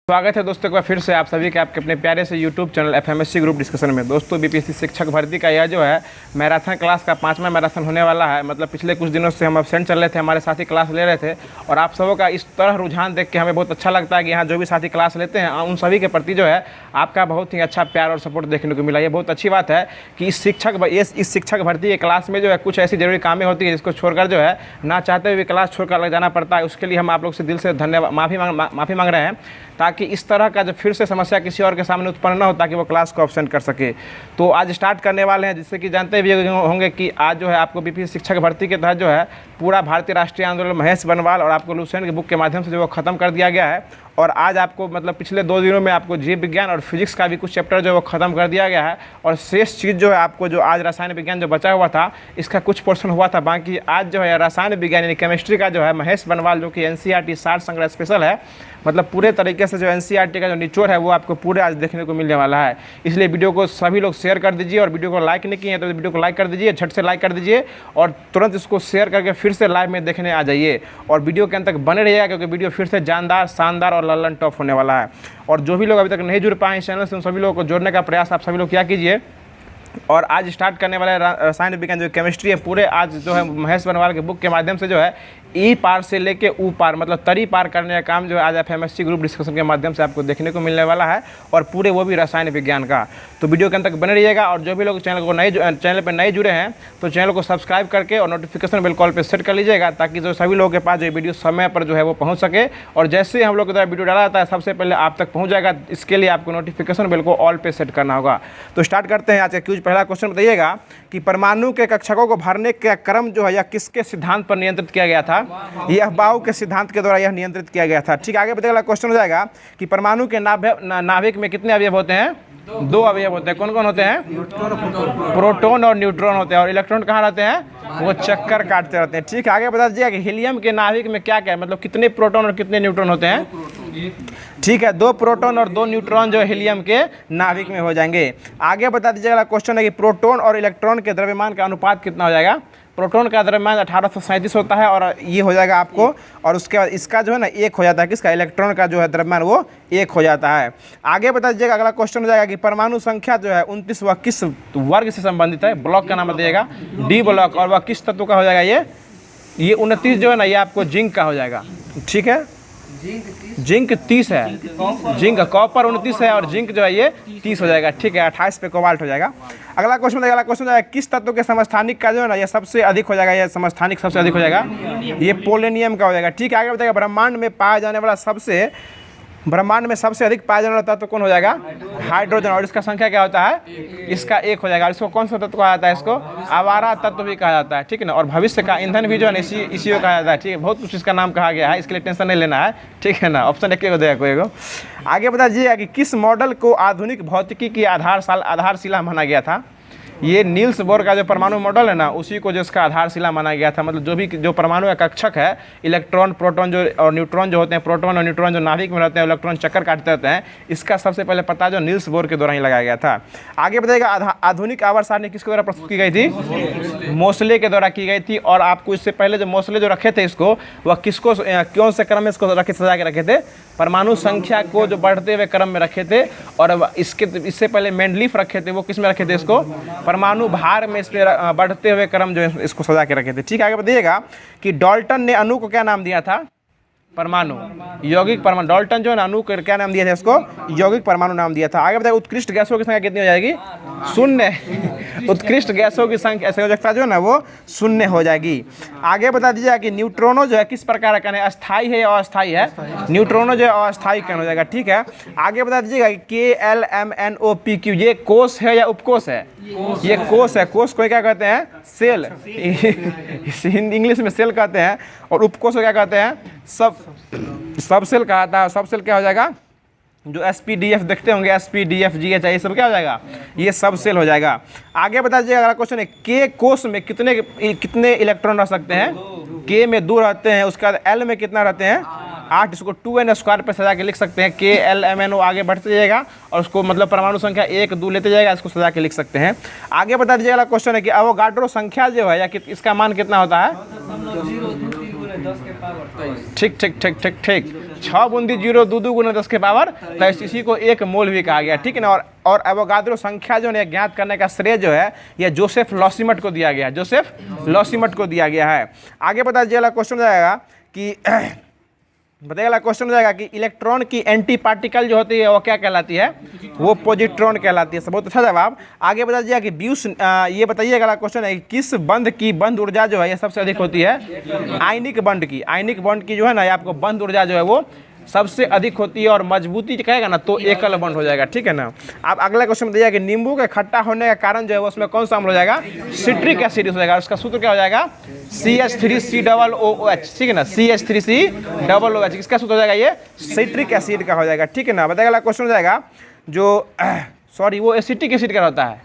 स्वागत है दोस्तों का फिर से आप सभी के आपके अपने प्यारे से यूट्यूब चैनल एफएमएससी ग्रुप डिस्कशन में। दोस्तों बीपीएससी शिक्षक भर्ती का यह जो है मैराथन क्लास का 5वां मैराथन होने वाला है। मतलब पिछले कुछ दिनों से हम एब्सेंट चल रहे थे, हमारे साथी क्लास ले रहे थे और आप सबों का इस तरह रुझान देख के हमें बहुत अच्छा लगता है कि यहाँ जो भी साथी क्लास लेते हैं उन सभी के प्रति जो है आपका बहुत ही अच्छा प्यार और सपोर्ट देखने को मिला। ये बहुत अच्छी बात है कि इस शिक्षक भर्ती के क्लास में जो है कुछ ऐसी जरूरी कामें होती है जिसको छोड़कर जो है ना चाहते हुए क्लास छोड़कर अलग जाना पड़ता है। उसके लिए हम आप लोग से दिल से धन्यवाद माफ़ी मांग रहे हैं, ताकि इस तरह का जो फिर से समस्या किसी और के सामने उत्पन्न न हो, ताकि वो क्लास को ऑब्सेंट कर सके। तो आज स्टार्ट करने वाले हैं, जिससे कि जानते भी होंगे कि आज जो है आपको बीपीएससी शिक्षक भर्ती के तहत जो है पूरा भारतीय राष्ट्रीय आंदोलन महेश बनवाल और आपको लुसेंट के बुक के माध्यम से जो वो ख़त्म कर दिया गया है। और आज आपको मतलब पिछले 2 दिनों में आपको जीव विज्ञान और फिजिक्स का भी कुछ चैप्टर जो है वो ख़त्म कर दिया गया है। और शेष चीज़ जो है आपको जो आज रसायन विज्ञान जो बचा हुआ था इसका कुछ पोर्शन हुआ था बाकी। आज जो है रसायन विज्ञान यानी केमिस्ट्री का जो है महेश बनवाल जो कि एनसीईआरटी सार संग्रह स्पेशल है, मतलब पूरे तरीके से जो एनसीईआरटी का जो निचोड़ है वो आपको पूरे आज देखने को मिलने वाला है। इसलिए वीडियो को सभी लोग शेयर कर दीजिए और वीडियो को लाइक नहीं किए हैं तो वीडियो को लाइक कर दीजिए, झट से लाइक कर दीजिए और तुरंत इसको शेयर करके फिर से लाइव में देखने आ जाइए। और वीडियो के अंत तक बने रहिएगा क्योंकि वीडियो फिर से जानदार, शानदार और लल्लन टॉप होने वाला है। और जो भी लोग अभी तक नहीं जुड़ पाए इस चैनल से उन सभी लोगों को जोड़ने का प्रयास आप सभी लोग क्या कीजिए। और आज स्टार्ट करने वाले रसायन विज्ञान जो केमिस्ट्री है पूरे आज जो है महेश बनवाल के बुक के माध्यम से जो है ई पार से लेके ऊ पार मतलब तरी पार करने का काम जो है आज एफएमएससी ग्रुप डिस्कशन के माध्यम से आपको देखने को मिलने वाला है, और पूरे वो भी रसायन विज्ञान का। तो वीडियो के अंत तक बने रहिएगा। और जो भी लोग चैनल पर नए जुड़े हैं तो चैनल को सब्सक्राइब करके और नोटिफिकेशन बेल कॉल पर सेट कर लीजिएगा, ताकि जो सभी लोगों के पास जो वीडियो समय पर जो है वो पहुँच सके। और जैसे ही हम लोग के द्वारा वीडियो डाला जाता है सबसे पहले आप तक पहुँच जाएगा। इसके लिए आपको नोटिफिकेशन बेल को ऑल पे सेट करना होगा। तो स्टार्ट करते हैं आज का क्यूज। पहला क्वेश्चन बताइएगा कि परमाणु के कक्षकों को भरने का क्रम जो है यह किसके सिद्धांत पर नियंत्रित किया गया था? यह बाउ के सिद्धांत के द्वारा यह नियंत्रित किया गया था। ठीक, आगे बताइएगा क्वेश्चन हो जाएगा कि परमाणु के नाभिक में कितने अवयव होते हैं? 2 अवयव होते हैं। कौन कौन होते हैं? प्रोटॉन और न्यूट्रॉन होते हैं। और इलेक्ट्रॉन कहाँ रहते हैं? वो चक्कर काटते रहते हैं। ठीक है, आगे बता दीजिएगा कि हीलियम के नाभिक में क्या क्या है, मतलब कितने प्रोटॉन और कितने न्यूट्रॉन होते हैं? ठीक है, 2 प्रोटॉन और 2 न्यूट्रॉन जो हीलियम के नाभिक में हो जाएंगे। आगे बता दीजिएगा क्वेश्चन है कि प्रोटॉन और इलेक्ट्रॉन के द्रव्यमान का अनुपात कितना हो जाएगा? प्रोटॉन का द्रव्यमान 1837 होता है और ये हो जाएगा आपको। और उसके बाद इसका जो है ना 1 हो जाता है, किसका? इलेक्ट्रॉन का जो है द्रव्यमान वो 1 हो जाता है। आगे बता दीजिएगा अगला क्वेश्चन हो जाएगा कि परमाणु संख्या जो है 29 वह किस वर्ग से संबंधित है? ब्लॉक का नाम बताइएगा, डी ब्लॉक। और वह किस तत्व का हो जाएगा? ये 29 जो है ना ये आपको जिंक का हो जाएगा। ठीक है, जिंक 30 है, जिंक कॉपर 29 है और जिंक जो है ये 30 हो जाएगा। ठीक है, 28 पे कोबाल्ट हो जाएगा। अगला क्वेश्चन हो जाएगा किस तत्व के समस्थानिक का जो है ना ये सबसे अधिक हो जाएगा? ये समस्थानिक सबसे अधिक हो जाएगा, ये पोलोनियम का हो जाएगा। ठीक है, आगे बताएगा ब्रह्मांड में पाया जाने वाला ब्रह्मांड में सबसे अधिक पाया जाने वाला तत्व कौन हो जाएगा? हाइड्रोजन। और इसका संख्या क्या होता है? इसका 1 हो जाएगा। इसको कौन सा तत्व कहा जाता है? इसको आवारा तत्व भी कहा जाता है। ठीक है ना, और भविष्य का ईंधन भी जो है इसी को कहा जाता है। ठीक है, बहुत कुछ इसका नाम कहा गया है, इसके लिए टेंशन नहीं लेना है। ठीक है ना, ऑप्शन 1 हो जाएगा कोई को। आगे बता दीजिएगा कि किस मॉडल को आधुनिक भौतिकी की आधारशिला माना गया था? ये नील्स बोर का जो परमाणु मॉडल है ना उसी को जो इसका आधारशिला माना गया था। मतलब जो परमाणु का कक्षक है, इलेक्ट्रॉन प्रोटॉन जो और न्यूट्रॉन जो होते हैं, प्रोटॉन और न्यूट्रॉन जो नाभिक में रहते हैं, इलेक्ट्रॉन चक्कर काटते रहते हैं, इसका सबसे पहले पता जो नील्स बोर के द्वारा ही लगाया गया था। आगे बताइएगा आधुनिक आवर्त सारणी किसके द्वारा प्रस्तुत की गई थी? मोसले के द्वारा की गई थी। और आपको इससे पहले जो मोसले जो रखे थे इसको वह किसको कौन से क्रम में इसको सजा के रखे थे? परमाणु संख्या को जो बढ़ते हुए क्रम में रखे थे। और इससे पहले मेंडलीफ रखे थे, वो किस में रखे थे? इसको परमाणु भार में इसमें बढ़ते हुए क्रम जो है इसको सजा के रखे थे। ठीक है, आगे बताइएगा कि डाल्टन ने अणु को क्या नाम दिया था? परमाणु, यौगिक परमाणु। डाल्टन जो है ना अणु को क्या नाम दिया था? इसको यौगिक परमाणु नाम दिया था। आगे बताइए उत्कृष्ट गैसों की संख्या कितनी हो जाएगी? 0। उत्कृष्ट गैसों की संख्या संयोजकता जो है ना वो 0 हो जाएगी। आगे बता दीजिएगा कि न्यूट्रॉनो जो है किस प्रकार का है? अस्थाई है या अस्थाई है? न्यूट्रॉनो जो है अस्थाई कण हो जाएगा। ठीक है, आगे बता दीजिएगा कि KLMNOPQ ये कोष है या उपकोष है? ये कोष है। कोष को क्या कहते हैं? सेल। इंग्लिश में सेल कहते हैं। और उपकोष को क्या कहते हैं? सब सेल कहा था। सब सेल क्या हो जाएगा? जो SPDF देखते होंगे, SPDF GH ये सब क्या हो जाएगा? ये सब सेल हो जाएगा। आगे बता दीजिएगा अगला क्वेश्चन है K कोष में कितने इलेक्ट्रॉन रह सकते हैं? K में 2 रहते हैं। उसके बाद L में कितना रहते हैं? 8। इसको 2n² पे सजा के लिख सकते हैं। KLMNO आगे बढ़ते जाएगा और उसको मतलब परमाणु संख्या 1 2 लेते जाएगा, इसको सजा के लिख सकते हैं। आगे बता दीजिएगा क्वेश्चन है कि अवोगाड्रो संख्या जो है या इसका मान कितना होता है? ठीक ठीक ठीक ठीक ठीक। 6 बूंदी 0 2 गुना 10 के पावर 23 इसी को 1 मोल भी कहा गया, ठीक है ना। और एवोगाद्रो संख्या जो है ज्ञात करने का श्रेय जो है ये जोसेफ लॉसिमट को दिया गया है, जोसेफ लॉसिमट को दिया गया है। आगे पता चला क्वेश्चन हो जाएगा कि बताइएगा क्वेश्चन हो जाएगा कि इलेक्ट्रॉन की एंटी पार्टिकल जो होती है वो क्या कहलाती है, वो पॉजिट्रॉन कहलाती है। बहुत अच्छा जवाब। आगे बता दीजिएगा कि ब्यूस ये बताइएगा क्वेश्चन है किस बंध की बंध ऊर्जा जो है ये सबसे अधिक होती है, आयनिक बंध की। आयनिक बंध की जो है ना ये आपको बंध ऊर्जा जो है वो सबसे अधिक होती है और मजबूती कहेगा ना तो एकल बंध हो जाएगा, ठीक है ना। अब अगला क्वेश्चन बताइएगा कि नींबू के खट्टा होने का कारण जो है उसमें कौन सा अम्ल हो जाएगा, सिट्रिक एसिड हो जाएगा। उसका सूत्र क्या हो जाएगा, CH3COOH, ठीक है ना, CH3COOH। किसका सूत्र हो जाएगा, ये सिट्रिक एसिड का हो जाएगा, ठीक है ना। बताइएगा क्वेश्चन हो जाएगा जो सॉरी वो एसिटिक एसिड का होता है,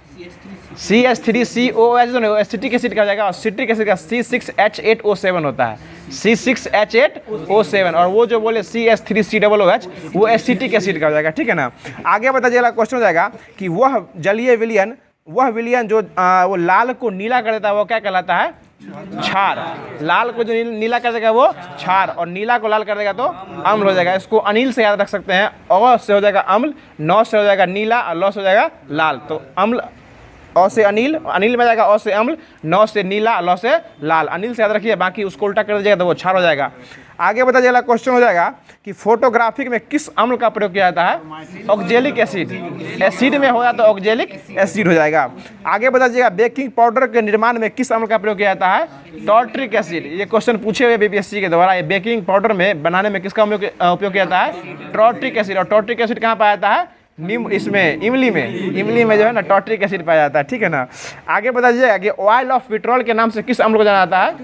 CH3COOH जो है एसिटिक एसिड का हो जाएगा और सिट्रिक एसिड का C6H8O7 होता है, C6H8O7। और वो जो बोले CH3COOH वो एसिटिक एसिड का हो जाएगा, ठीक है ना। आगे बताइएगा क्वेश्चन हो जाएगा कि वह जलीय विलयन, वह विलयन जो वो लाल को नीला कर देता है वो क्या कहलाता है, क्षार। लाल को जो नीला कर देगा वो क्षार और नीला को लाल कर देगा तो अम्ल हो जाएगा। इसको अनिल से याद रख सकते हैं, अ से हो जाएगा अम्ल, नौ से हो जाएगा नीला और लौ से हो जाएगा लाल। तो अम्ल अ से अनिल, अनिल में जाएगा अ से अम्ल, नौ से नीला, लौ से लाल। अनिल से याद रखिए, बाकी उसको उल्टा कर दीजिएगा तो वो क्षार हो जाएगा। आगे बता जाएगा क्वेश्चन हो जाएगा कि फोटोग्राफिक में किस अम्ल का प्रयोग किया जाता है, ऑक्जेलिक एसिड। एसिड में होगा तो ऑक्जेलिक एसिड हो जाएगा। आगे बता दीजिएगा बेकिंग पाउडर के निर्माण में किस अम्ल का प्रयोग किया जाता है, टॉर्ट्रिक एसिड। ये क्वेश्चन पूछे हुए बीपीएससी के द्वारा, ये बेकिंग पाउडर में बनाने में किसका उपयोग किया जाता है, टॉर्ट्रिक एसिड। और टॉर्ट्रिक एसिड कहाँ पाया जाता है, इसमें इमली में जो है ना टॉर्ट्रिक एसिड पाया जाता है, ठीक है ना। आगे बता दीजिएगा कि ऑयल ऑफ पेट्रोल के नाम से किस अम्ल को जाना जाता है,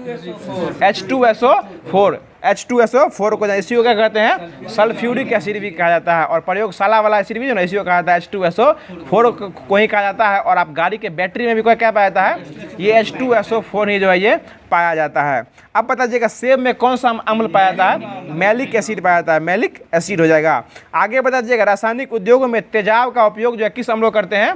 H2SO4। H2SO4 को इसी को क्या कहते हैं, सल्फ्यूरिक एसिड भी कहा जाता है। और प्रयोगशाला वाला एसिड भी जो ना इसी को कहा जाता है H2SO4 को ही कहा जाता है। और आप गाड़ी के बैटरी में भी कोई क्या पाया जाता है, ये H2SO4 ही जो है ये पाया जाता है। अब बता दीजिएगा सेब में कौन सा अम्ल पाया जाता है, मैलिक एसिड पाया जाता है, मैलिक एसिड हो जाएगा। आगे बता दीजिएगा रासायनिक उद्योगों में तेजाब का उपयोग जो है किस अम्ल को करते हैं,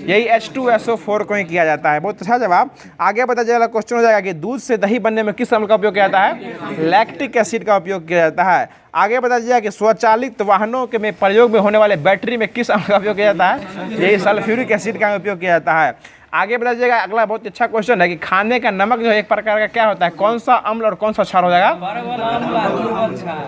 यही H2SO4 को ही किया जाता है। बहुत अच्छा जवाब। आगे बता दीजिएगा क्वेश्चन हो जाएगा कि दूध से दही बनने में किस अम्ल का उपयोग किया जाता है, लैक्टिक एसिड का उपयोग किया जाता है। आगे बता दीजिएगा कि स्वचालित वाहनों के में प्रयोग में होने वाले बैटरी में किस अम्ल का उपयोग किया जाता है, यही सल्फ्यूरिक एसिड का उपयोग किया जाता है। आगे बता दीजिएगा अगला बहुत अच्छा क्वेश्चन है कि खाने का नमक जो है एक प्रकार का क्या होता है, कौन सा अम्ल और कौन सा क्षार हो जाएगा,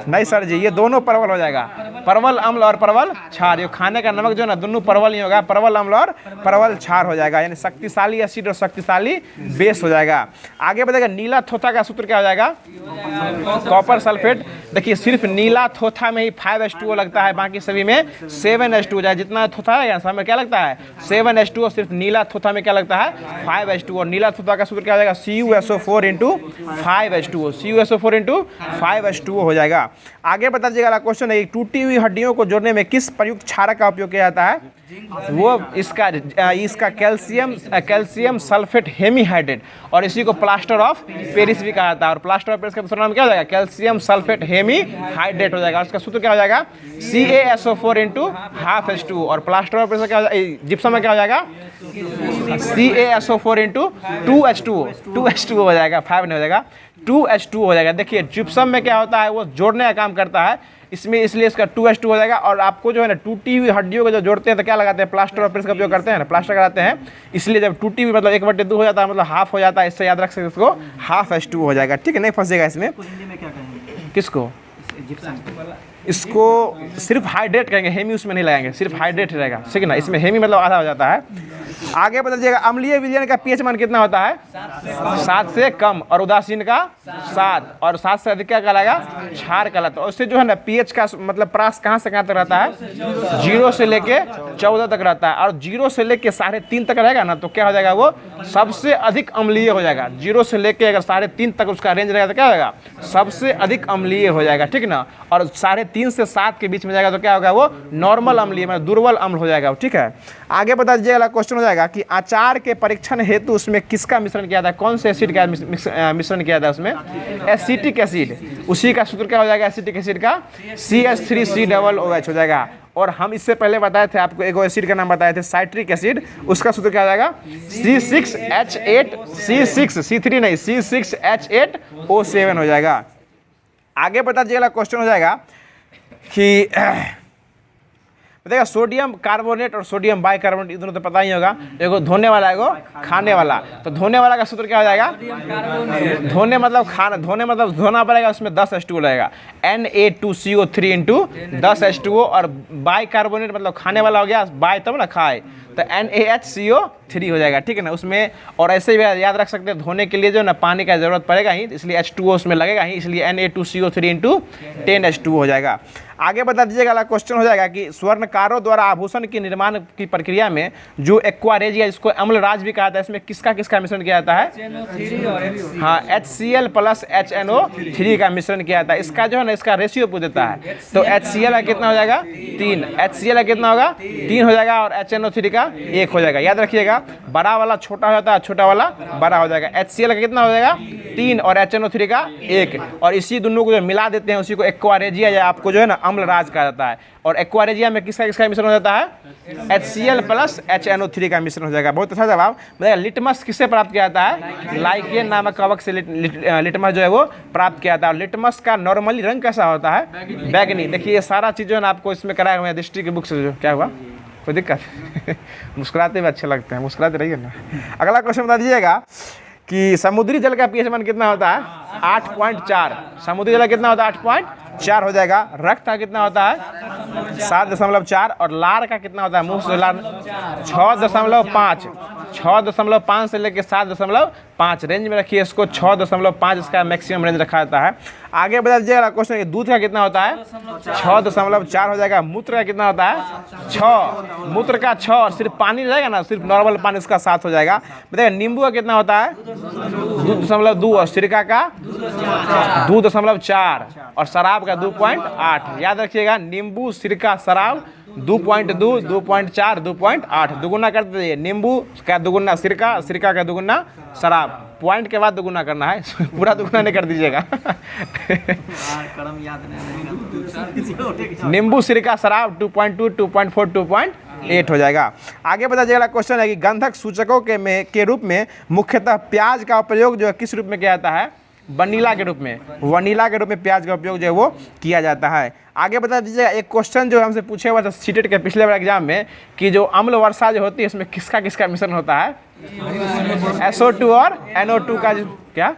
नहीं सर जी ये दोनों परवल हो जाएगा, परवल अम्ल और परवल क्षार। ये खाने का नमक जो है ना दोनों परवल ही होगा, परवल अम्ल और परवल क्षार हो जाएगा, यानी शक्तिशाली एसिड और शक्तिशाली बेस हो जाएगा। आगे बताएगा नीला थोथा का सूत्र क्या हो जाएगा, कॉपर सल्फेट। देखिए सिर्फ नीला थोथा में ही 5H2O लगता है, बाकी सभी में 7H2 हो जाए। जितना थोथा है सब में क्या लगता है 7H2O, सिर्फ नीला थोथा में क्या लगता है 5H2O। और नीला थोथा का सूत्र क्या हो जाएगा CuSO4 × 5H2O, CuSO4 × 5H2O हो जाएगा। आगे बता दीजिएगा क्वेश्चन है टूटी हुई हड्डियों को जोड़ने में किस प्रयुक्त क्षारक का उपयोग किया जाता है, वो इसका कैल्शियम सल्फेट हेमीहाइड्रेट, और इसी को प्लास्टर ऑफ पेरिस भी कहा जाता है। और प्लास्टर ऑफ पेरिस का दूसरा नाम क्या हो जाएगा, कैल्शियम सल्फेट हेमीहाइड्रेट हो जाएगा। उसका सूत्र क्या हो जाएगा CaSO4 × 1/2H2O। और प्लास्टर ऑफ पेरिस का क्या हो जाएगा, जिप्सम में क्या हो जाएगा CaSO4 × 2H2O हो जाएगा, 5 नहीं हो जाएगा 2H2O हो जाएगा। देखिए जिप्सम में क्या होता है, वो जोड़ने का काम करता है, इसमें इसलिए इसका 2H2 हो जाएगा। और आपको जो है ना टूटी हुई हड्डियों को जो जोड़ते हैं तो क्या लगाते हैं, प्लास्टर ऑफ पेरिस का उपयोग करते हैं ना, प्लास्टर कराते हैं। इसलिए जब टूटी हुई मतलब 1/2 हो जाता है, मतलब हाफ हो जाता है, इससे याद रख सकते इसको 1/2H2 हो जाएगा, ठीक है, नहीं फंसेगा इसमें। किसको, इसको सिर्फ हाइड्रेट कहेंगे, हेमी उसमें नहीं लगाएंगे, सिर्फ हाइड्रेट रहेगा, ठीक है ना। इसमें हेमी मतलब आधा हो जाता है। आगे बता दीजिएगा अम्लीय विलयन का pH मान कितना होता है, 7 से कम, और उदासीन का 7, और 7 से अधिक क्या कहलाएगा, क्षार कहलाता है। और उससे जो है ना pH का मतलब प्रास कहाँ से कहाँ तक रहता है, 0 से लेके 14 तक रहता है। और 0 से लेके 3.5 तक रहेगा ना तो क्या हो जाएगा, वो सबसे अधिक अम्लीय हो जाएगा। 0 से लेके अगर 3.5 तक उसका रेंज रहेगा तो क्या होगा, सबसे अधिक अम्लीय हो जाएगा, ठीक ना। और 3.5 से 7 के बीच में जाएगा तो क्या होगा, वो नॉर्मल अम्लीय मतलब दुर्बल अम्ल हो जाएगा, ठीक है। आगे बता दीजिएगा क्वेश्चन हो जाएगा कि अचार के परीक्षण हेतु उसमें किसका मिश्रण किया था, कौन से एसिड का मिश्रण किया था उसमें, एसिटिक एसिड। उसी का सूत्र क्या हो जाएगा एसिटिक एसिड का CH3COOH हो जाएगा। और हम इससे पहले बताए थे आपको एक एसिड का नाम बताए थे साइट्रिक एसिड, उसका सूत्र क्या हो जाएगा C6H8C3 नहीं C6H8O7 हो जाएगा। आगे बता दीजिएगा क्वेश्चन हो जाएगा कि देखा सोडियम कार्बोनेट और सोडियम बाइकार्बोनेट, ये दोनों तो पता ही होगा, एगो धोने वाला एगो खाने वाला। तो धोने वाला का सूत्र क्या हो जाएगा? धोने मतलब खाना, धोने मतलब धोना पड़ेगा, उसमें 10 H2O लगेगा, Na2CO3 इंटू 10 H2O। और बाइकार्बोनेट मतलब खाने वाला हो गया, बाय तब ना खाए, तो NaHCO3 हो जाएगा, ठीक है ना उसमें। और ऐसे ही याद रख सकते हैं, धोने के लिए जो ना पानी का जरूरत पड़ेगा ही, इसलिए H2O उसमें लगेगा ही, इसलिए Na2CO3 इंटू 10 H2O हो जाएगा। आगे बता दीजिएगा, अगला क्वेश्चन हो जाएगा कि स्वर्णकारों द्वारा आभूषण की निर्माण की प्रक्रिया में जो एक्वारेजिया, जिसको अम्लराज भी कहा जाता है, इसमें किसका किसका मिश्रण किया जाता है? हाँ, HCl प्लस HNO3 का मिश्रण किया जाता है। इसका जो है ना, इसका रेशियो पूछ देता है, तो HCl का कितना हो जाएगा? 3, HCl का कितना होगा? 3 हो जाएगा, और HNO3 का 1 हो जाएगा। याद रखिएगा, बड़ा वाला छोटा हो जाता है, छोटा वाला बड़ा हो जाएगा। HCl का कितना हो जाएगा? 3, और HNO3 का 1, और इसी दोनों को जो मिला देते हैं उसी को एक्वारेजिया, या आपको जो है ना अम्लराज कहा जाता है। और एक्वारेजिया में किसका किसका मिश्रण हो जाता है? HCl प्लस HNO3 का मिश्रण हो जाएगा। बहुत अच्छा जवाब। बताइए, लिटमस किससे प्राप्त किया जाता है? लाइकेन नामक कवक से लिटमस जो है वो प्राप्त किया जाता है। और लिटमस का नॉर्मली रंग कैसा होता है? बैगनी। देखिए, ये सारा चीज़ जो है ना आपको इसमें कराया हुआ है दृष्टि की बुक से। जो क्या हुआ, कोई दिक्कत? मुस्कुराते हुए अच्छे लगते हैं, मुस्कुराते रहिए ना। अगला क्वेश्चन बता दीजिएगा कि समुद्री जल का pH मान कितना होता है? 8.4। समुद्री जल कितना होता है? 8.4 हो जाएगा। रक्त का कितना होता है? 7.4। और लार का कितना होता है? मुंह से लार 6.5। 6.5 से लेकर 7.5 रेंज में रखिए इसको। 6.5 इसका मैक्सिमम रेंज रखा जाता है। आगे बता दीजिएगा क्वेश्चन, दूध का कितना होता है? 6.4 हो जाएगा। मूत्र का कितना होता है? 6। मूत्र का 6, और सिर्फ पानी रहेगा ना, सिर्फ नॉर्मल पानी, उसका 7 हो जाएगा। बताइए, नींबू का कितना होता है? 2.2, और सिरका का 2.4, और शराब का 2.8। याद रखिएगा, नींबू, सिरका, शराब 2.2, 2.4, 2.8। दुगुना कर दीजिए, नींबू का दुगुना सिरका, सिरका का दुगुना शराब। पॉइंट के बाद दुगुना करना है, पूरा दुगुना नहीं कर दीजिएगा। नींबू, सिरका, शराब 2.2, 2.4, 2.8 हो जाएगा। आगे बता दीजिएगा, क्वेश्चन है कि गंधक सूचकों के रूप में मुख्यतः प्याज का प्रयोग जो है किस रूप में किया जाता है? वनीला के रूप में। वनीला के रूप में प्याज का उपयोग जो है वो किया जाता है। आगे बता दीजिएगा, एक क्वेश्चन जो हमसे पूछे हुआ था सीटेट के पिछले बार एग्जाम में, कि जो अम्ल वर्षा जो होती है इसमें किसका किसका मिश्रण होता है? SO2 और NO2 का, क्या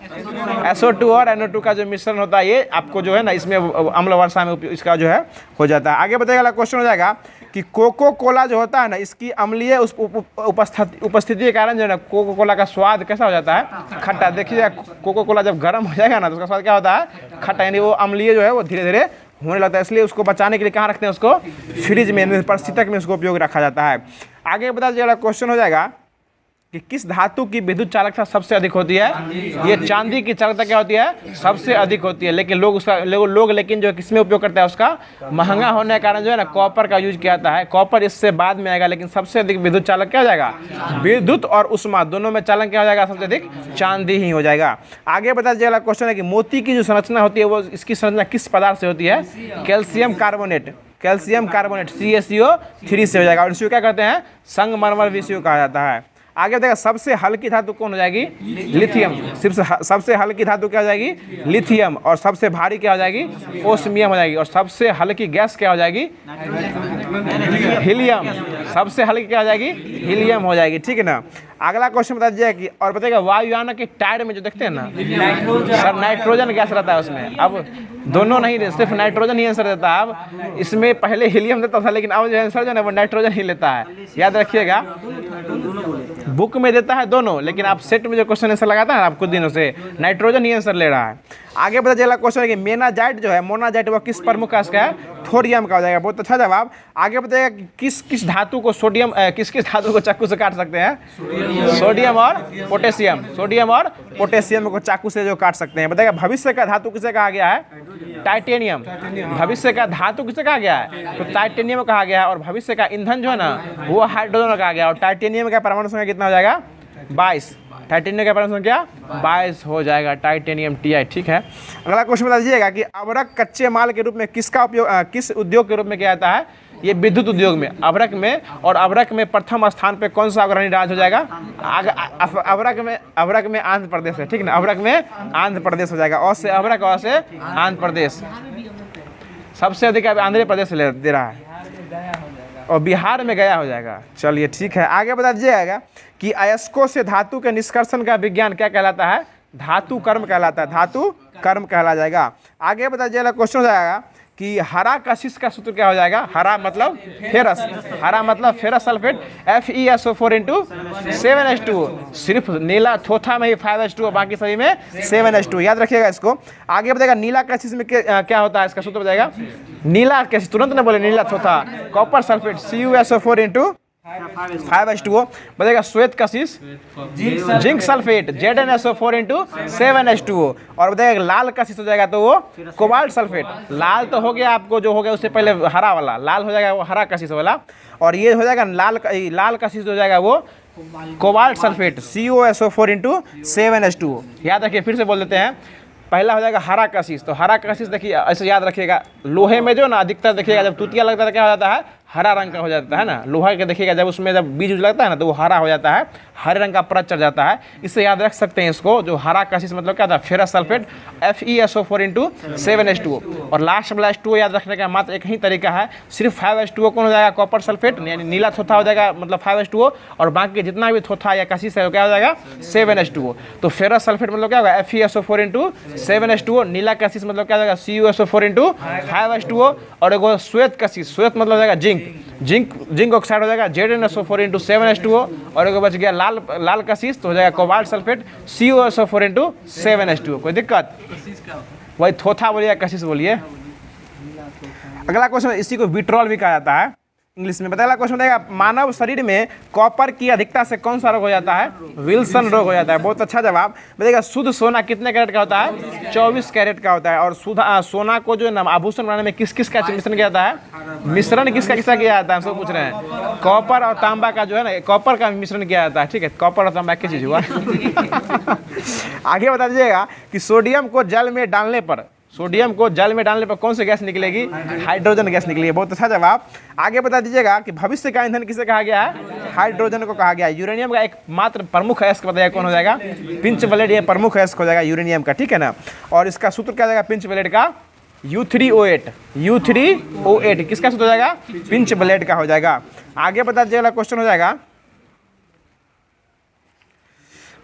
SO2 और NO2 का जो मिश्रण होता है, ये आपको जो है ना इसमें अम्ल वर्षा में इसका जो है हो जाता है। आगे बताइएगा, क्वेश्चन हो जाएगा कि कोको कोला जो होता है ना, इसकी अम्लीय उपस्थिति के कारण जो है ना कोको कोला का स्वाद कैसा हो जाता है? खट्टा। देखिए, कोको कोला जब गर्म हो जाएगा ना तो उसका स्वाद क्या होता है? खट्टा, यानी वो अम्लीय जो है वो धीरे धीरे होने लगता है। इसलिए उसको बचाने के लिए कहाँ रखते हैं? उसको फ्रिज में, परिस्थितक में उसको उपयोग रखा जाता है। आगे बता दीजिएगा, क्वेश्चन हो जाएगा कि किस धातु की विद्युत चालकता सबसे अधिक होती है? ये चांदी की चालकता क्या होती है? सबसे अधिक होती है। लेकिन लोग लेकिन जो किसमें उपयोग करता है? उसका महंगा होने के कारण जो है ना कॉपर का यूज किया जाता है। कॉपर इससे बाद में आएगा, लेकिन सबसे अधिक विद्युत चालक क्या हो जाएगा? विद्युत और उष्मा दोनों में चालन क्या हो जाएगा? सबसे अधिक चांदी ही हो जाएगा। आगे बता दीजिएगा, क्वेश्चन है कि मोती की जो संरचना होती है वो इसकी संरचना किस पदार्थ से होती है? Calcium carbonate. Calcium carbonate CaCO3 से हो जाएगा। और इसको क्या कहते हैं? संगमरमर विषय कहा जाता है। आगे बताएगा, सबसे हल्की धातु कौन हो जाएगी? लिथियम। सबसे हल्की धातु क्या हो जाएगी? लिथियम। और सबसे भारी क्या हो जाएगी? ओस्मियम हो जाएगी। और सबसे हल्की गैस क्या हो जाएगी? हीलियम। सबसे हल्की क्या हो जाएगी? हीलियम हो जाएगी, ठीक है ना। अगला क्वेश्चन बता दीजिए कि, और बताइएगा, वायुयान के टायर में जो देखते हैं ना सर, नाइट्रोजन गैस रहता है उसमें। अब दोनों नहीं, सिर्फ नाइट्रोजन ही आंसर देता है। अब इसमें पहले हीलियम देता था, लेकिन अब जो आंसर जो है वो नाइट्रोजन ही लेता है। याद रखिएगा, बुक में देता है दोनों, लेकिन आप सेट में जो क्वेश्चन आंसर लगाता है आप कुछ दिनों से नाइट्रोजन ही आंसर ले रहा है। आगे पता चला क्वेश्चन है कि मेनाजाइट जो है, मोनाजाइट, वो किस प्रमुख का है? थोरियम का हो जाएगा। बहुत अच्छा जवाब। आगे बताइएगा कि किस धातु को सोडियम, किस धातु को चाकू से काट सकते हैं? सोडियम और पोटेशियम। सोडियम और पोटेशियम को चाकू से जो काट सकते हैं। बताइएगा, भविष्य का धातु किसे कहा गया है? टाइटेनियम। भविष्य का धातु किसे कहा गया है? तो टाइटेनियम कहा गया है। और भविष्य का ईंधन जो है ना वो हाइड्रोजन कहा गया। और टाइटेनियम का परमाणु संख्या कितना हो जाएगा? 22। टाइटेनियम का परमाणु संख्या 22 हो जाएगा, टाइटेनियम Ti, ठीक है। अगला क्वेश्चन बता दीजिएगा कि अभ्रक कच्चे माल के रूप में किसका उपयोग, किस उद्योग के रूप में किया जाता है? ये विद्युत उद्योग में, अभ्रक में। और अभ्रक में प्रथम स्थान पे कौन सा अग्रणी राज्य हो जाएगा? अभ्रक में आंध्र प्रदेश है, ठीक ना। अभ्रक में आंध्र प्रदेश हो जाएगा। और से अभ्रक, और से आंध्र प्रदेश। सबसे अधिक आंध्र प्रदेश दे रहा है और बिहार में गया हो जाएगा। चलिए ठीक है, आगे बता दीजिएगा कि अयस्कों से धातु के निष्कर्षण का विज्ञान क्या कहलाता है? धातु कर्म कहलाता है, धातु कर्म कहला जाएगा। आगे बता दीजिएगा, क्वेश्चन हो जाएगा कि हरा कशिश का सूत्र क्या हो जाएगा? हरा मतलब फेरस, हरा मतलब ferrous sulphate FeSO4 into 7H2O। सिर्फ नीला थोथा में ही 5H2O, बाकी सभी में 7H2O, याद रखिएगा इसको। आगे बताएगा नीला कशिश में क्या होता है, इसका सूत्र बताएगा। नीला कशिश, तुरंत न बोले नीला थोथा, copper sulphate CuSO4 into 5H2O। बताएगा श्वेत कशिश zinc sulphate ZnSO4 into 7H2O। और बताएगा लाल कशिश हो जाएगा तो वो कोबाल्ट सल्फेट। लाल तो हो गया आपको, जो हो गया उससे पहले हरा वाला, लाल हो जाएगा वो हरा कशिश वाला। और ये हो जाएगा लाल कशिश हो जाएगा वो cobalt sulphate CuSO4 into 7H2O। याद रखिए, फिर से बोल देते हैं। पहला हो जाएगा हरा कशिश, तो हरा कशिश देखिए ऐसे याद रखिएगा, लोहे में जो ना अधिकतर देखिएगा जब तुतिया लगता है क्या हो जाता है? हरा रंग का हो जाता है ना। लोहा के देखिएगा जब उसमें जब बीज लगता है ना तो वो हरा हो जाता है, हरे रंग का परत चढ़ जाता है। इससे याद रख सकते हैं इसको, जो हरा कशिश मतलब क्या था? Ferrous sulphate FeSO4 into 7H2O। और लास्ट वाला H2O याद रखने का मात्र एक ही तरीका है, सिर्फ 5H2O कौन हो जाएगा? कॉपर सल्फेट, यानी नीला थोथा हो जाएगा मतलब 5H2O, और बाकी जितना भी थोथा या कशिश है वो क्या हो जाएगा? 7H2O। तो फेरस सल्फेट मतलब क्या होगा? FeSO4 into 7H2O। नीला कशिश मतलब क्या हो जाएगा? CuSO4 into 5H2O। और एक श्वेत कशिश, श्वेत मतलब हो जाएगा जिंक ऑक्साइड हो जाएगा ZnSO4 इंटू 7H2O। और एक बच गया लाल कशिश, तो हो जाएगा cobalt sulphate CuSO4 into 7H2O। कोई दिक्कत? वही थोथा बोलिए, कशिश बोलिए। अगला क्वेश्चन, इसी को विट्रॉल भी कहा जाता है इंग्लिश में। बताया क्वेश्चन बताएगा, मानव शरीर में कॉपर की अधिकता से कौन सा रोग हो जाता है? विल्सन रोग हो जाता है। बहुत अच्छा जवाब। बताइएगा शुद्ध सोना कितने कैरेट का होता है? 24 कैरेट का होता है। और सोना को जो है आभूषण बनाने में किस किस का मिश्रण किया जाता है? मिश्रण किसका किसका किया जाता है? हम सब पूछ रहे हैं। कॉपर और तांबा का जो है ना, कॉपर का मिश्रण किया जाता है। ठीक है, कॉपर और तांबा की चीज हुआ। आगे बता दीजिएगा कि सोडियम को जल में डालने पर कौन सी गैस निकलेगी? हाइड्रोजन गैस निकलेगी। बहुत अच्छा जवाब। आगे बता दीजिएगा कि भविष्य का ईंधन किसे कहा गया है? हाइड्रोजन को कहा गया है। यूरेनियम का एक मात्र प्रमुख अयस्क बताइए कौन हो जाएगा? पिंच ब्लेड, ये प्रमुख अयस्क हो जाएगा यूरेनियम का। ठीक है ना। और इसका सूत्र क्या हो जाएगा पिंच ब्लेड का? U3O8। किसका सूत्र हो जाएगा? पिंच ब्लेड का हो जाएगा। आगे बता दीजिएगा, क्वेश्चन हो जाएगा,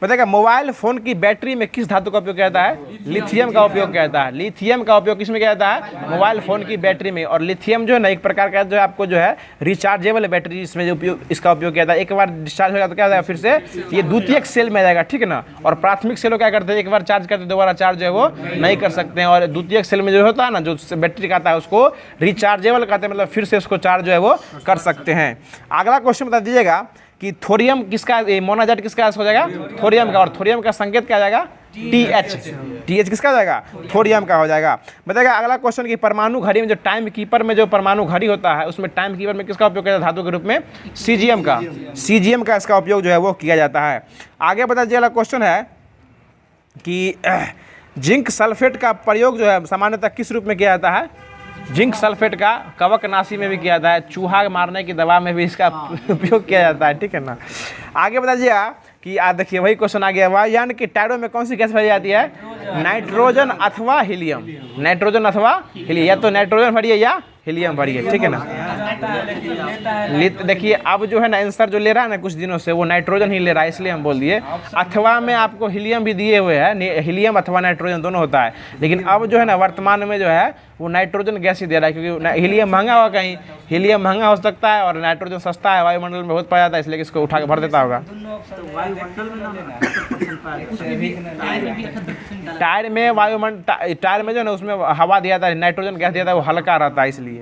बताएगा मोबाइल फोन की बैटरी में किस धातु का उपयोग किया जाता है? लिथियम का उपयोग किया जाता है। लिथियम का उपयोग किसमें किया जाता है? मोबाइल फोन की बैटरी में। और लिथियम जो है ना एक प्रकार का जो है आपको जो है रिचार्जेबल बैटरी, इसमें जो इसका उपयोग किया जाता है। एक बार डिस्चार्ज होगा तो क्या हो जाएगा? फिर से ये द्वितीयक सेल में आ जाएगा। ठीक है ना। और प्राथमिक सेल क्या करते हैं? एक बार चार्ज करते दोबारा चार्ज जो है वो नहीं कर सकते हैं। और द्वितीयक सेल में जो होता है ना, जो बैटरी का आता है उसको रिचार्जेबल कहते हैं, मतलब फिर से उसको चार्ज जो है वो कर सकते हैं। अगला क्वेश्चन बता दीजिएगा कि थोरियम किसका, मोनाजाइट किसका हो जाएगा? थोरियम का। और थोरियम का संकेत क्या जाएगा? TH किसका हो जाएगा? थोरियम का हो जाएगा। बताएगा अगला क्वेश्चन की परमाणु घड़ी में जो टाइम कीपर में जो परमाणु घड़ी होता है उसमें टाइम कीपर में किसका उपयोग किया जाता है? धातु के रूप में सीजियम का इसका उपयोग जो है वो किया जाता है। आगे बता दीजिए, अगला क्वेश्चन है कि जिंक सल्फेट का प्रयोग जो है सामान्यतः किस रूप में किया जाता है? जिंक सल्फेट का कवकनाशी में भी किया जाता है, चूहा मारने की दवा में भी इसका उपयोग किया जाता है। ठीक है ना। आगे बता दीजिए कि देखिए वही क्वेश्चन आ गया, वायुयान के टायरों में कौन सी गैस भरी जाती है? नाइट्रोजन अथवा हीलियम। नाइट्रोजन अथवा हीलियम, या तो नाइट्रोजन भरिए या हीलियम भरिए। ठीक है ना। देखिए अब जो है ना आंसर जो ले रहा है ना कुछ दिनों से, वो नाइट्रोजन ही ले रहा है, इसलिए हम बोल दिए। अथवा में आपको हीलियम भी दिए हुए हैं, हीलियम अथवा नाइट्रोजन दोनों होता है। लेकिन अब जो है ना वर्तमान में जो है वो नाइट्रोजन गैस ही दे रहा है, क्योंकि हीलियम महंगा होगा, कहीं हीलियम महंगा हो सकता है और नाइट्रोजन सस्ता है, वायुमंडल में बहुत पाया जाता है, इसलिए इसको उठा के भर देता होगा। टायर में टायर में जो है ना उसमें हवा दिया था, नाइट्रोजन गैस दिया था, वो हल्का रहता है इसलिए।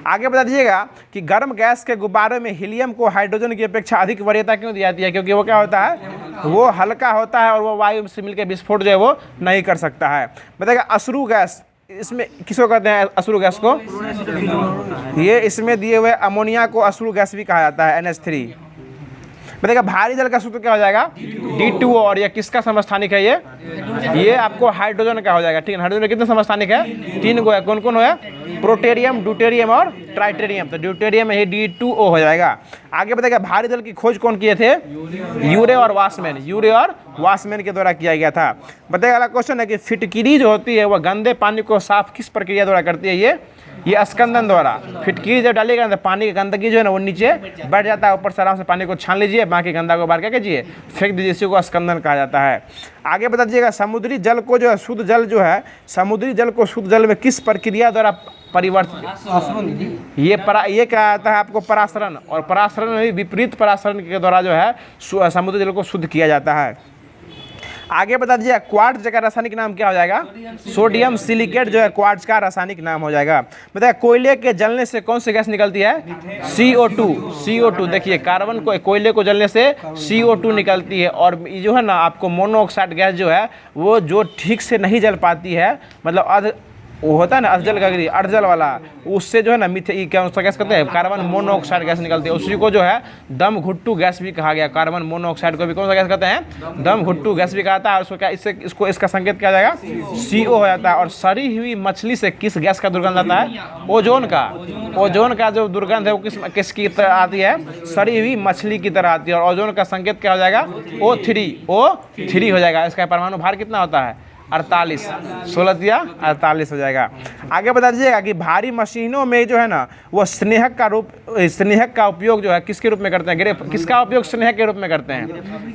आगे बता दीजिएगा कि गर्म गैस के गुब्बारे में हीलियम को हाइड्रोजन की अपेक्षा अधिक वरीयता क्यों दी जाती है? क्योंकि वो क्या होता है? वो हल्का होता है और वो वायु से मिलकर विस्फोट जो है वो नहीं कर सकता है। बताएगा अश्रु गैस, इसमें किसको कहते हैं अश्रु गैस को? ये इसमें दिए हुए अमोनिया को अश्रु गैस भी कहा जाता है, NH3। बताइएगा भारी जल का सूत्र क्या हो जाएगा? D2O। और ये किसका समस्थानिक है? ये आपको हाइड्रोजन का हो जाएगा। ठीक है। हाइड्रोजन कितने समस्थानिक है? 3 गो है। कौन कौन है? प्रोटेरियम, ड्यूटेरियम और ट्राइटेरियम। तो ड्यूटेरियम में ही D2O हो जाएगा। आगे बताइएगा भारी जल की खोज कौन किए थे? यूरे और वासमैन के द्वारा किया गया था। बताइएगा अगला क्वेश्चन है कि फिटकिरी जो होती है वह गंदे पानी को साफ किस प्रक्रिया द्वारा करती है? ये ये स्कंदन द्वारा। फिटकीरी जब डालिएगा तो पानी की गंदगी जो है ना वो नीचे बैठ जाता है, ऊपर से आराम से पानी को छान लीजिए, बाकी गंदा को बाहर क्या कीजिए, फेंक दीजिए, इसी को स्कंदन कहा जाता है। आगे बता दीजिएगा समुद्री जल को जो है शुद्ध जल जो है, समुद्री जल को शुद्ध जल में किस प्रक्रिया द्वारा परिवर्तित, ये क्या आता है आपको, परासरण। और परासरण में भी विपरीत परासरण के द्वारा जो है समुद्री जल को शुद्ध किया जाता है। आगे बता दीजिए क्वार्ट्ज का रासायनिक नाम क्या हो जाएगा, सोडियम सिलिकेट जो है क्वार्ट्ज का रासायनिक नाम हो जाएगा। बताइए कोयले के जलने से कौन सी गैस निकलती है, CO2। CO2 देखिए कार्बन को, कोयले को जलने से CO2 निकलती है। और ये जो है ना आपको मोनोऑक्साइड गैस जो है वो जो ठीक से नहीं जल पाती है, मतलब वो होता है ना अर्धजल का अर्धजल वाला, उससे जो है ना क्या उसका गैस कहते हैं, कार्बन मोनोऑक्साइड गैस निकलती है। उसी को जो है दम घुट्टू गैस भी कहा गया। कार्बन मोनोऑक्साइड को भी कौन सा गैस कहते हैं, दम घुट्टू गैस भी कहता है। उसको क्या इसका संकेत क्या जाएगा, CO हो जाता है। और सड़ी हुई मछली से किस गैस का दुर्गंध आता है, ओजोन का। ओजोन का जो दुर्गंध है वो किसकी तरह आती है, सड़ी हुई मछली की तरह आती है। और ओजोन का संकेत क्या हो जाएगा, O3 हो जाएगा। इसका परमाणु भार कितना होता है, 48, 16 या 48 हो जाएगा। आगे बता दीजिएगा कि भारी मशीनों में जो है ना वो स्नेहक का उपयोग जो है किसके रूप में करते हैं, किसका उपयोग स्नेहक के रूप में करते हैं,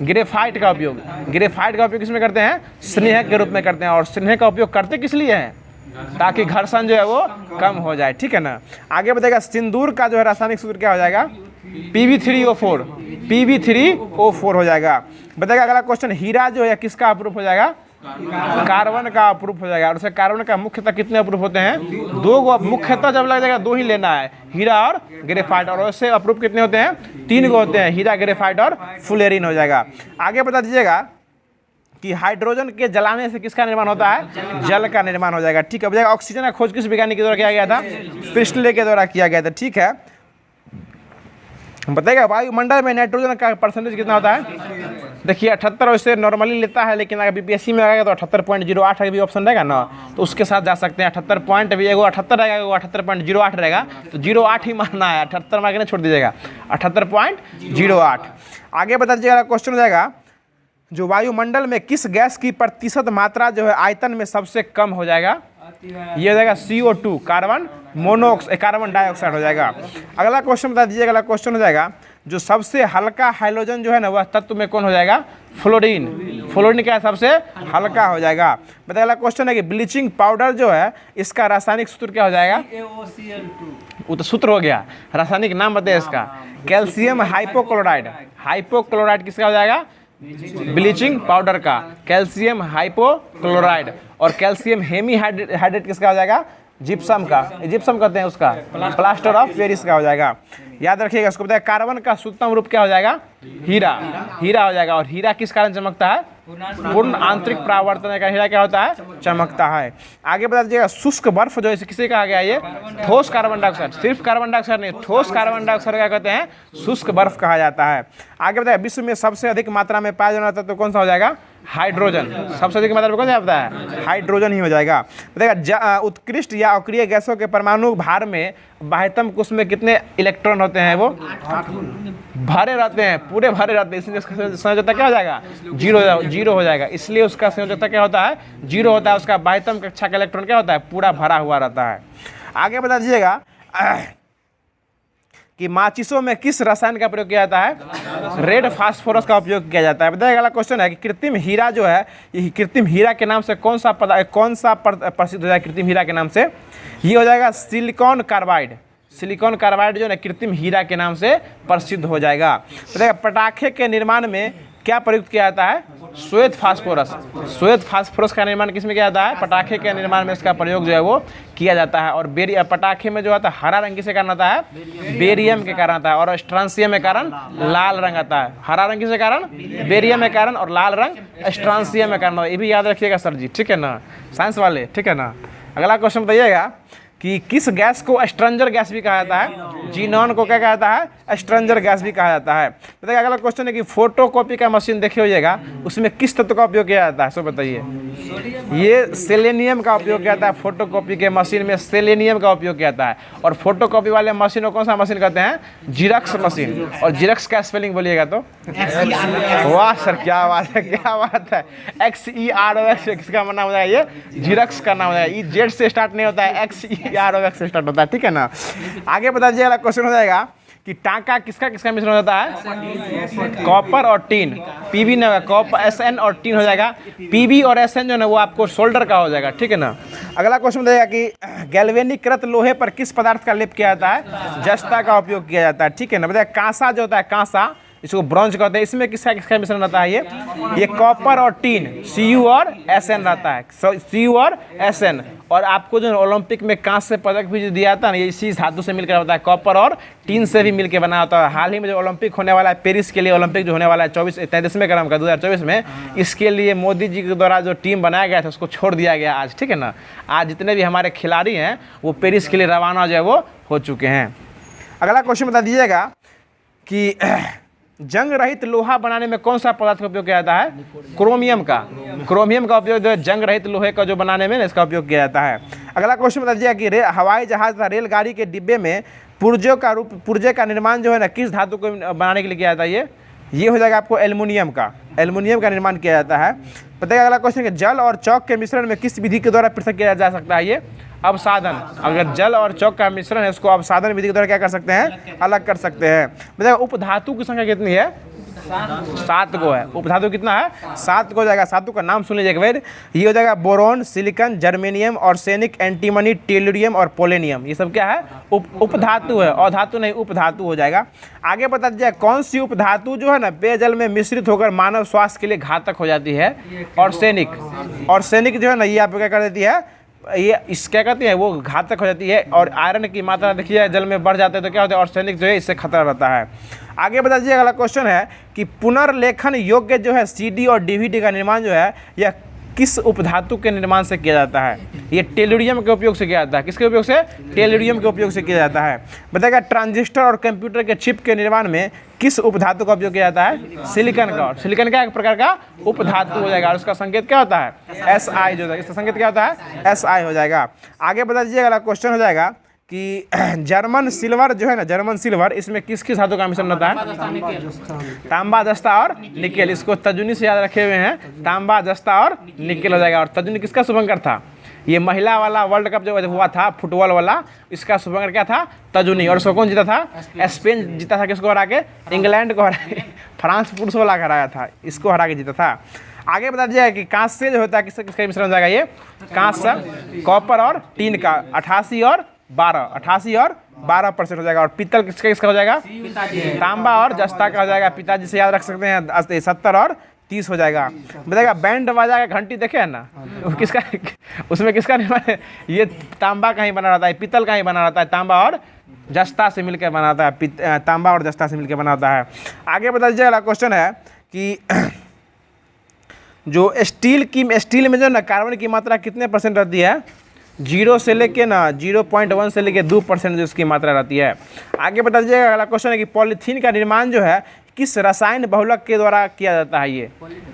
ग्रेफाइट का उपयोग। ग्रेफाइट का उपयोग किसमें करते हैं, स्नेहक के रूप में करते हैं। और स्नेहक का उपयोग करते किस लिए हैं, ताकि घर्षण जो है वो कम हो जाए, ठीक है ना। आगे बताएगा सिंदूर का जो है रासायनिक सूत्र क्या हो जाएगा, Pb3O4 हो जाएगा। बताएगा अगला क्वेश्चन, हीरा जो है किसका अप्रूफ हो जाएगा, कार्बन का अप्रूफ हो जाएगा। और उससे कार्बन का मुख्यतः कितने अप्रूफ होते हैं, 2 मुख्यतः जब लग जाएगा 2 ही लेना है, हीरा और ग्रेफाइट। और उससे अप्रूफ कितने होते हैं, 3 को होते हैं, हीरा, ग्रेफाइट और फुलेरिन हो जाएगा। आगे बता दीजिएगा कि हाइड्रोजन के जलाने से किसका निर्माण होता है, जल का निर्माण हो जाएगा, ठीक है। ऑक्सीजन का खोज किस वैज्ञानिक के द्वारा किया गया था, प्रिस्टले के द्वारा किया गया था, ठीक है। बताइएगा वायुमंडल में नाइट्रोजन का परसेंटेज कितना होता है, देखिए 78 वैसे नॉर्मली लेता है, लेकिन अगर BPSC में आएगा तो 78.08 का भी ऑप्शन रहेगा ना, तो उसके साथ जा सकते हैं। 78 पॉइंट भी एगो 78 रहेगा, एगो 78.08 रहेगा, तो 08 ही मानना है, 78 मार्क नहीं छोड़ दीजिएगा, 78.08। आगे बता दीजिएगा क्वेश्चन हो जाएगा, जो वायुमंडल में किस गैस की प्रतिशत मात्रा जो है आयतन में सबसे कम हो जाएगा, ये हो जाएगा CO2, कार्बन डाइऑक्साइड हो जाएगा। अगला क्वेश्चन बता दीजिएगा, अगला क्वेश्चन हो जाएगा, जो सबसे हल्का हाइड्रोजन जो है ना वह तत्व में कौन हो जाएगा, फ्लोरीन। फ्लोरीन क्या है, सबसे हल्का हो जाएगा। बताइए अगला क्वेश्चन है कि ब्लीचिंग पाउडर जो है इसका रासायनिक सूत्र क्या हो जाएगा, वो तो सूत्र हो गया, रासायनिक नाम बताइए इसका, कैल्शियम हाइपोक्लोराइड। हाइपोक्लोराइड किसका हो जाएगा, ब्लीचिंग पाउडर का, कैल्शियम हाइपोक्लोराइड। और कैल्शियम हेमीहाइड्रेट किसका हो जाएगा, जिप्सम का, जिप्सम कहते हैं उसका, प्लास्टर ऑफ पेरिस का हो जाएगा। याद रखिएगा इसको। बताया कार्बन का शुद्धतम रूप क्या हो जाएगा, हीरा हो जाएगा। और हीरा किस कारण चमकता है, पूर्ण आंतरिक परावर्तन का हीरा क्या होता है, चमकता है। आगे बता दीजिएगा शुष्क बर्फ जो है किसे कहा गया, ये ठोस कार्बन डाइऑक्साइड, सिर्फ कार्बन डाइऑक्साइड नहीं, ठोस कार्बन डाइऑक्साइड क्या कहते हैं, शुष्क बर्फ कहा जाता है। आगे बताया विश्व में सबसे अधिक मात्रा में पाया जाने वाला तत्व कौन सा हो जाएगा, हाइड्रोजन। सबसे अधिक मात्रा में कौन सा आता है, हाइड्रोजन ही हो जाएगा। बताइएगा उत्कृष्ट या अक्रिय गैसों के परमाणु भार में बाह्यतम कोश में कितने इलेक्ट्रॉन होते हैं, वो भरे रहते हैं, पूरे भरे रहते हैं, इसलिए संयोजकता क्या हो जाएगा, जीरो हो जाएगा। इसलिए उसका संयोजकता क्या होता है, 0 होता है। उसका बाह्यतम कक्षा का इलेक्ट्रॉन क्या होता है, पूरा भरा हुआ रहता है। आगे बता दीजिएगा कि माचिसों में किस रसायन का प्रयोग किया जाता है, रेड फास्फोरस का उपयोग किया जाता है। बताइए अगला क्वेश्चन है कि कृत्रिम हीरा जो है, ये कृत्रिम हीरा के नाम से कौन सा प्रसिद्ध हो जाएगा, कृत्रिम हीरा के नाम से ये हो जाएगा सिलिकॉन कार्बाइड। सिलिकॉन कार्बाइड जो है कृत्रिम हीरा के नाम से प्रसिद्ध हो जाएगा। बताइए पटाखे के निर्माण में क्या प्रयुक्त किया जाता है, श्वेत फास्फोरस। श्वेत फास्फोरस का निर्माण किसमें किया जाता है, पटाखे के निर्माण में इसका प्रयोग जो है वो किया जाता है। और पटाखे में जो आता है हरा रंग किसे कारण आता है, बेरियम के कारण आता है। और स्ट्रांसियम के कारण लाल रंग आता है। हरा रंग किसके कारण, बेरियम के कारण, और लाल रंग स्ट्रांसियम के कारण। ये भी याद रखिएगा सर जी, ठीक है ना, साइंस वाले, ठीक है ना। अगला क्वेश्चन बताइएगा कि किस गैस को स्ट्रंजर गैस भी कहा जाता है, जीनॉन को क्या कहा जाता है, स्ट्रंजर गैस भी कहा जाता है। बताइए अगला क्वेश्चन है कि फोटोकॉपी का मशीन देखे होइएगा, उसमें किस तत्व का उपयोग किया जाता है, सो बताइए। ये सेलेनियम का उपयोग किया जाता है। फोटोकॉपी के मशीन में सेलेनियम का उपयोग किया जाता है। और फोटोकॉपी वाले मशीन को कौन सा मशीन कहते हैं, जीरक्स मशीन। और जीरक्स का स्पेलिंग बोलिएगा तो, वाह सर क्या बात है, क्या बात है, XEROX, किसका नाम होता है, ये जीरक्स का नाम होता है। ये जेड से स्टार्ट नहीं होता है, XE यार होगा से स्टार्ट होता है, ठीक है ना। आगे बता दीजिए, अगला क्वेश्चन हो जाएगा कि टांका किसका किसका मिश्रण होता है? कॉपर और टीन। पीबी नहीं होगा, कॉपर एसएन और टीन हो जाएगा। पीबी और एसएन जो है ना वो आपको सोल्डर का हो जाएगा, ठीक है ना। अगला क्वेश्चन बताइएगा कि गैल्वेनिकृत लोहे पर किस पदार्थ का लेप किया जाता है? जस्ता का उपयोग किया जाता है, ठीक है ना। बताइए कांसा जो होता है, कांसा इसको ब्रॉन्ज कहते हैं, इसमें किसका किसका मिश्रण रहता है? ये कॉपर और टीन, Cu और Sn रहता है, Cu और Sn। और आपको जो ओलंपिक में कांस्य पदक भी जो दिया था ना, ये इसी धातु से मिलकर होता है, कॉपर और टीन से भी मिलकर बना होता है। हाल ही में जो ओलंपिक होने वाला है पेरिस के लिए, ओलंपिक जो होने वाला है 33वें क्रम का 2024 में, इसके लिए मोदी जी के द्वारा जो टीम बनाया गया था उसको छोड़ दिया गया आज, ठीक है ना। आज जितने भी हमारे खिलाड़ी हैं वो पेरिस के लिए रवाना जो है वो हो चुके हैं। अगला क्वेश्चन बता दीजिएगा कि जंग रहित लोहा बनाने में कौन सा पदार्थ का उपयोग किया जाता है? क्रोमियम का। क्रोमियम का उपयोग जो है जंग रहित लोहे का जो बनाने में इसका उपयोग किया जाता है। अगला क्वेश्चन बता दीजिए कि हवाई जहाज तथा रेलगाड़ी के डिब्बे में पुर्जे का निर्माण जो है ना किस धातु को बनाने के लिए किया जाता है? ये हो जाएगा आपको एल्युमिनियम का। एल्युमिनियम का निर्माण किया जाता है। बताइए अगला क्वेश्चन कि जल और चौक के मिश्रण में किस विधि के द्वारा पृथक किया जा सकता है? ये अवसाधन। अगर जल और चौक का मिश्रण है उसको अवसाधन विधि के द्वारा क्या कर सकते हैं? अलग कर सकते हैं। बताइए उपधातु की संख्या कितनी है? 7 को है। उपधातु कितना है? 7 को हो जाएगा। 7 का नाम सुन लीजिए एक बार। ये हो जाएगा boron, silicon, germanium, arsenic, antimony, tellurium और पोलेनियम। ये सब क्या है? उपधातु है, अधातु नहीं, उपधातु हो जाएगा। आगे बता दीजिए कौन सी उपधातु जो है ना पेयजल में मिश्रित होकर मानव स्वास्थ्य के लिए घातक हो जाती है? ऑर्सेनिक। ऑर्सेनिक जो है ना ये आपको क्या कर देती है? ये इस क्या कहते हैं वो घातक हो जाती है। और आयरन की मात्रा देखिए जल में बढ़ जाते हैं तो क्या होता है? ऑर्सेनिक जो है इससे खतरा रहता है। आगे बता दीजिए अगला क्वेश्चन है कि पुनर्लेखन योग्य जो है सीडी और डीवीडी का निर्माण जो है यह किस उपधातु के निर्माण से किया जाता है? ये टेलुरियम के उपयोग से किया जाता है। किसके उपयोग से? टेलुरियम के उपयोग से किया जाता है। बताएगा ट्रांजिस्टर और कंप्यूटर के चिप के निर्माण में किस उपधातु का उपयोग किया जाता है? सिलिकॉन का। और सिलिकॉन का एक प्रकार का उपधातु हो जाएगा और उसका संकेत क्या होता है? SI जो है, इसका संकेत क्या होता है? SI हो जाएगा। आगे बता दीजिए अगला क्वेश्चन हो जाएगा कि जर्मन सिल्वर जो है ना, जर्मन सिल्वर इसमें किस किस धातु का मिश्रण होता है? तांबा, जस्ता और निकेल। इसको तजुनी से याद रखे हुए हैं, तांबा, जस्ता और निकेल हो जाएगा। और तजुनी किसका शुभंकर था? ये महिला वाला वर्ल्ड कप जो हुआ था फुटबॉल वाला, इसका शुभंकर क्या था? तजुनी। और इसको कौन जीता था? स्पेन जीता था। किसको हरा के? इंग्लैंड को हरा के। फ्रांस पुरुष वाला हराया था, इसको हरा के जीता था। आगे बता दीजिए कि कांस्य जो होता है किसका मिश्रण हो जाएगा? ये कांस्य, कॉपर और टीन का 88 और 12% हो जाएगा। और पीतल किसका किसका हो जाएगा? तांबा और जस्ता का हो जाएगा। पिताजी से याद रख सकते हैं 70 और 30 हो जाएगा। बताएगा बैंड बाजा का घंटी देखे है ना, किसका? उसमें किसका निर्माण है? ये तांबा का ही बना रहता है, पीतल का ही बना रहता है। तांबा और जस्ता से मिलकर बना होता है, तांबा और जस्ता से मिलकर बना होता है। आगे बता दीजिए अगला क्वेश्चन है कि जो स्टील में जो ना कार्बन की मात्रा कितने % रहती है? 0 से लेके ना 0.1 से लेके 2% जो इसकी मात्रा रहती है। आगे बता दीजिएगा अगला क्वेश्चन है कि पॉलीथीन का निर्माण जो है किस रसायन बहुलक के द्वारा किया जाता है? ये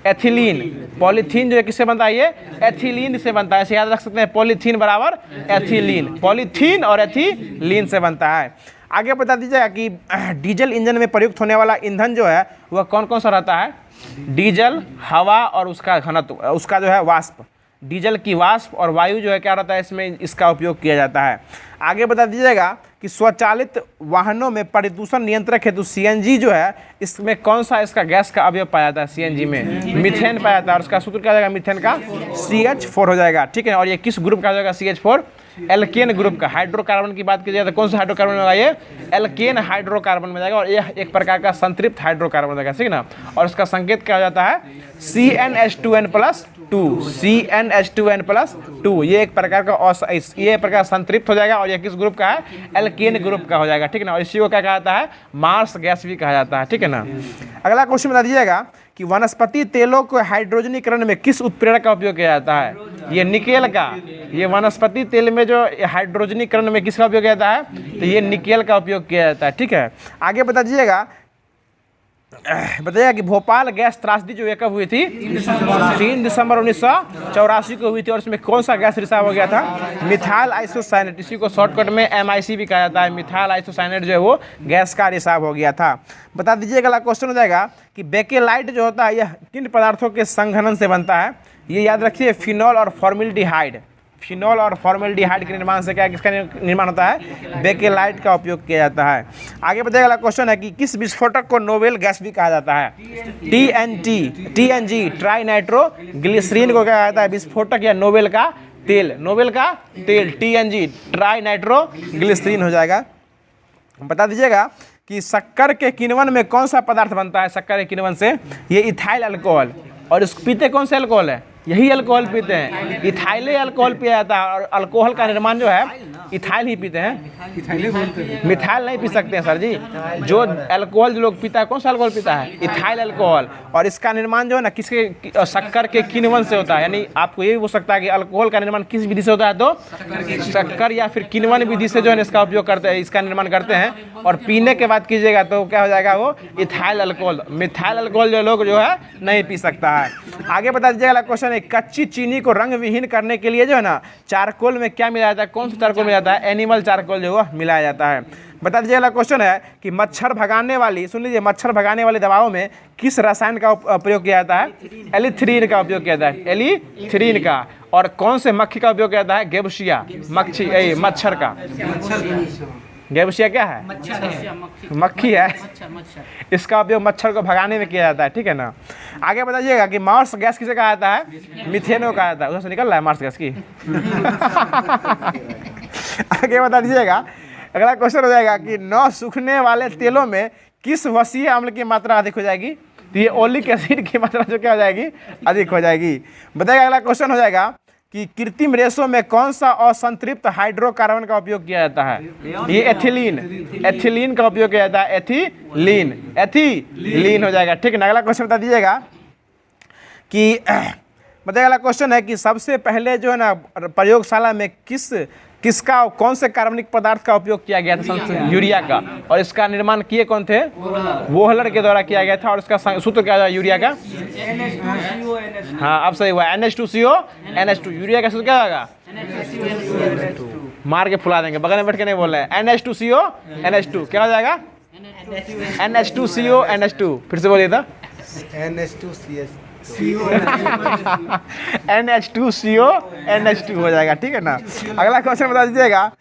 एथिलीन। पॉलीथीन जो है किससे बनता है? ये एथिलीन से बनता है। इसे याद रख सकते हैं, पॉलीथीन बराबर एथिलीन। पॉलीथीन और एथिलीन से बनता है। आगे बता दीजिएगा कि डीजल इंजन में प्रयुक्त होने वाला ईंधन जो है वह कौन कौन सा रहता है? डीजल, हवा और उसका घनत्व, उसका जो है वाष्प। डीजल की वाष्प और वायु जो है क्या रहता है इसमें, इसका उपयोग किया जाता है। आगे बता दीजिएगा कि स्वचालित वाहनों में प्रदूषण नियंत्रक हेतु सीएनजी जो है इसमें कौन सा इसका गैस का अवयव पाया जाता है? सीएनजी में मीथेन पाया जाता है और उसका सूत्र क्या हो जाएगा? मीथेन का CH4 हो जाएगा, ठीक है। और ये किस ग्रुप का हो जाएगा? CH4 एल्केन ग्रुप का। हाइड्रोकार्बन की बात की जाए तो कौन सा हाइड्रोकार्बन में होगा? ये एल्केन हाइड्रोकार्बन में जाएगा और यह एक प्रकार का संतृप्त हाइड्रोकार्बन हो जाएगा, ठीक है ना। और उसका संकेत क्या हो जाता है? CnH2n+2। CnH2n+2 ये एक प्रकार का ये प्रकार संतृप्त हो जाएगा और ये किस ग्रुप का है? एल्केन ग्रुप का हो जाएगा, ठीक है ना। और इसी को क्या कहा जाता है? मार्स गैस भी कहा जाता है, ठीक है ना। अगला क्वेश्चन बता दीजिएगा कि वनस्पति तेलों को हाइड्रोजनीकरण में किस उत्प्रेरक का उपयोग किया जाता है? ये निकेल का। ये वनस्पति तेल में जो हाइड्रोजनीकरण में किसका उपयोग किया जाता है? तो ये निकेल का उपयोग किया जाता है, ठीक है। आगे बता दीजिएगा बताइएगा कि भोपाल गैस त्रासदी जो कब हुई थी? 3 दिसंबर 1984 को हुई थी। और इसमें कौन सा गैस रिसाव हो गया था? Methyl isocyanate. इसी को शॉर्टकट में MIC भी कहा जाता है। मिथाइल आइसोसाइनेट जो है वो गैस का रिसाव हो गया था। बता दीजिएगा अगला क्वेश्चन हो जाएगा कि बेकेलाइट जो होता है यह किन पदार्थों के संघनन से बनता है? ये याद रखिए, फिनॉल और फॉर्मल्डिहाइड। फिनॉल और फॉर्मेल्डिहाइड के निर्माण से क्या किसका निर्माण होता है? बेकेलाइट का उपयोग किया जाता है। आगे बताइए, अगला क्वेश्चन है कि किस विस्फोटक को नोबेल गैस भी कहा जाता है? TNG ट्राई नाइट्रो ग्लिसरीन को क्या कहता है? विस्फोटक या नोबेल का तेल? नोबेल का तेल TNG ट्राई नाइट्रो ग्लिसरीन हो जाएगा। बता दीजिएगा कि शक्कर के किण्वन में कौन सा पदार्थ बनता है? शक्कर के किण्वन से ये इथाइल अल्कोहल। और इस पीते कौन से अल्कोहल है? यही अल्कोहल पीते हैं, इथाइल अल्कोहल पिया जाता है। और अल्कोहल का निर्माण जो है इथाइल ही पीते हैं, मिथाइल नहीं पी सकते हैं सर जी। जो अल्कोहल जो लोग पीता है कौन सा अल्कोहल पीता है? Ethyl alcohol. और इसका निर्माण जो है ना किसके? शक्कर के किण्वन से होता है। यानी आपको ये भी हो सकता है कि अल्कोहल का निर्माण किस विधि से होता है? तो शक्कर या फिर किण्वन विधि से जो है इसका उपयोग करते हैं, इसका निर्माण करते हैं। और पीने के बाद कीजिएगा तो क्या हो जाएगा? वो इथाइल अल्कोहल। मिथाइल अल्कोहल जो लोग जो है नहीं पी सकता है। आगे बता दीजिएगा, अगला क्वेश्चन है कच्ची चीनी को रंग विहीन करने के लिए जो है ना चारकोल में क्या मिलाया जाता है? कौन सा चारकोल मिलाया जाता है? एनिमल चारकोल जो है मिलाया जाता है। बता दीजिए, अगला क्वेश्चन है कि मच्छर भगाने वाली, सुन लीजिए, मच्छर भगाने वाली दवाओं में किस रसायन का प्रयोग किया जाता है? एलिथ्रीन का उपयोग किया जाता है, एलिथ्रीन का। और कौन से मक्खी का उपयोग किया जाता है? गेबुसिया मच्छर का। गेबुसिया क्या है? मक्खी है। इसका उपयोग मच्छर को भगाने में किया जाता है, ठीक है ना। आगे बताइएगा कि मार्स गैस किसे कहा जाता है? मीथेन को कहा जाता है। उधर से निकल रहा है मार्स गैस की। आगे बता दीजिएगा, अगला क्वेश्चन हो जाएगा कि 9 सूखने वाले तेलों में किस वसीय अम्ल की मात्रा अधिक हो जाएगी? तो ये ओलिक एसिड की मात्रा जो क्या हो जाएगी? अधिक हो जाएगी। बताइएगा, अगला क्वेश्चन हो जाएगा कि कृत्रिम रेशों में कौन सा असंतृप्त हाइड्रोकार्बन का उपयोग किया जाता है? ये एथिलीन का उपयोग किया जाता है, एथिलीन हो जाएगा, ठीक है ना। अगला क्वेश्चन बता दीजिएगा कि बताइए, अगला क्वेश्चन है कि सबसे पहले जो है ना प्रयोगशाला में किसका कौन से कार्बनिक पदार्थ का उपयोग किया गया था? यूरिया का। और इसका निर्माण किए कौन थे? वोहलर के द्वारा किया गया था। और इसका सूत्र क्या है यूरिया का? हाँ, अब सही हुआ, NH2CO NH2। यूरिया का सूत्र क्या होगा? मार के फुला देंगे, बगल में बैठ के नहीं बोल रहे हैं। NH2CO NH2 क्या हो जाएगा? NH2CO NH2। फिर से बोलिए था। NH2CO NH2 हो जाएगा, ठीक है ना। अगला क्वेश्चन बता दीजिएगा,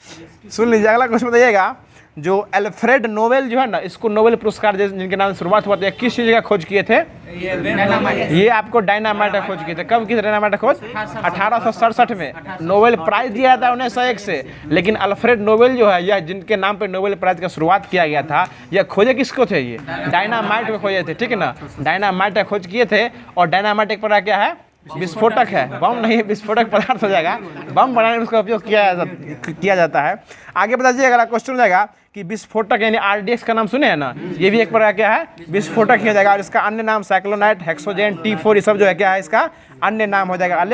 सुन लीजिए, अगला क्वेश्चन बताइएगा, जो अल्फ्रेड नोबेल जो है ना, इसको नोबेल पुरस्कार जिनके नाम से शुरुआत हुआ था, किस चीज़ का खोज किए थे? ये आपको डायनामाइट का खोज किए थे। कब की डायनामाइट का खोज? 1867 में। नोबेल प्राइज दिया था 1901 से। लेकिन अल्फ्रेड नोबेल जो है, यह जिनके नाम पे नोबेल प्राइज का शुरुआत किया गया था, यह खोजे किसको थे? ये डायनामाइट को खोजे थे, ठीक है ना। डायनामाइट का खोज किए थे। और डायनामाइट एक प्रकार क्या है? विस्फोटक है, बम नहीं है, विस्फोटक पदार्थ हो जाएगा। बम बनाने में उसका उपयोग किया जाता है। आगे बता दीजिए, अगला क्वेश्चन हो जाएगा कि विस्फोटक यानी RDX का नाम सुने हैं ना, ये भी एक प्रकार क्या है? विस्फोटक ही हो जाएगा। और इसका अन्य नाम साइक्लोनाइट, हेक्सोजेन, T4 ये सब जो है क्या है? इसका अन्य नाम हो जाएगा।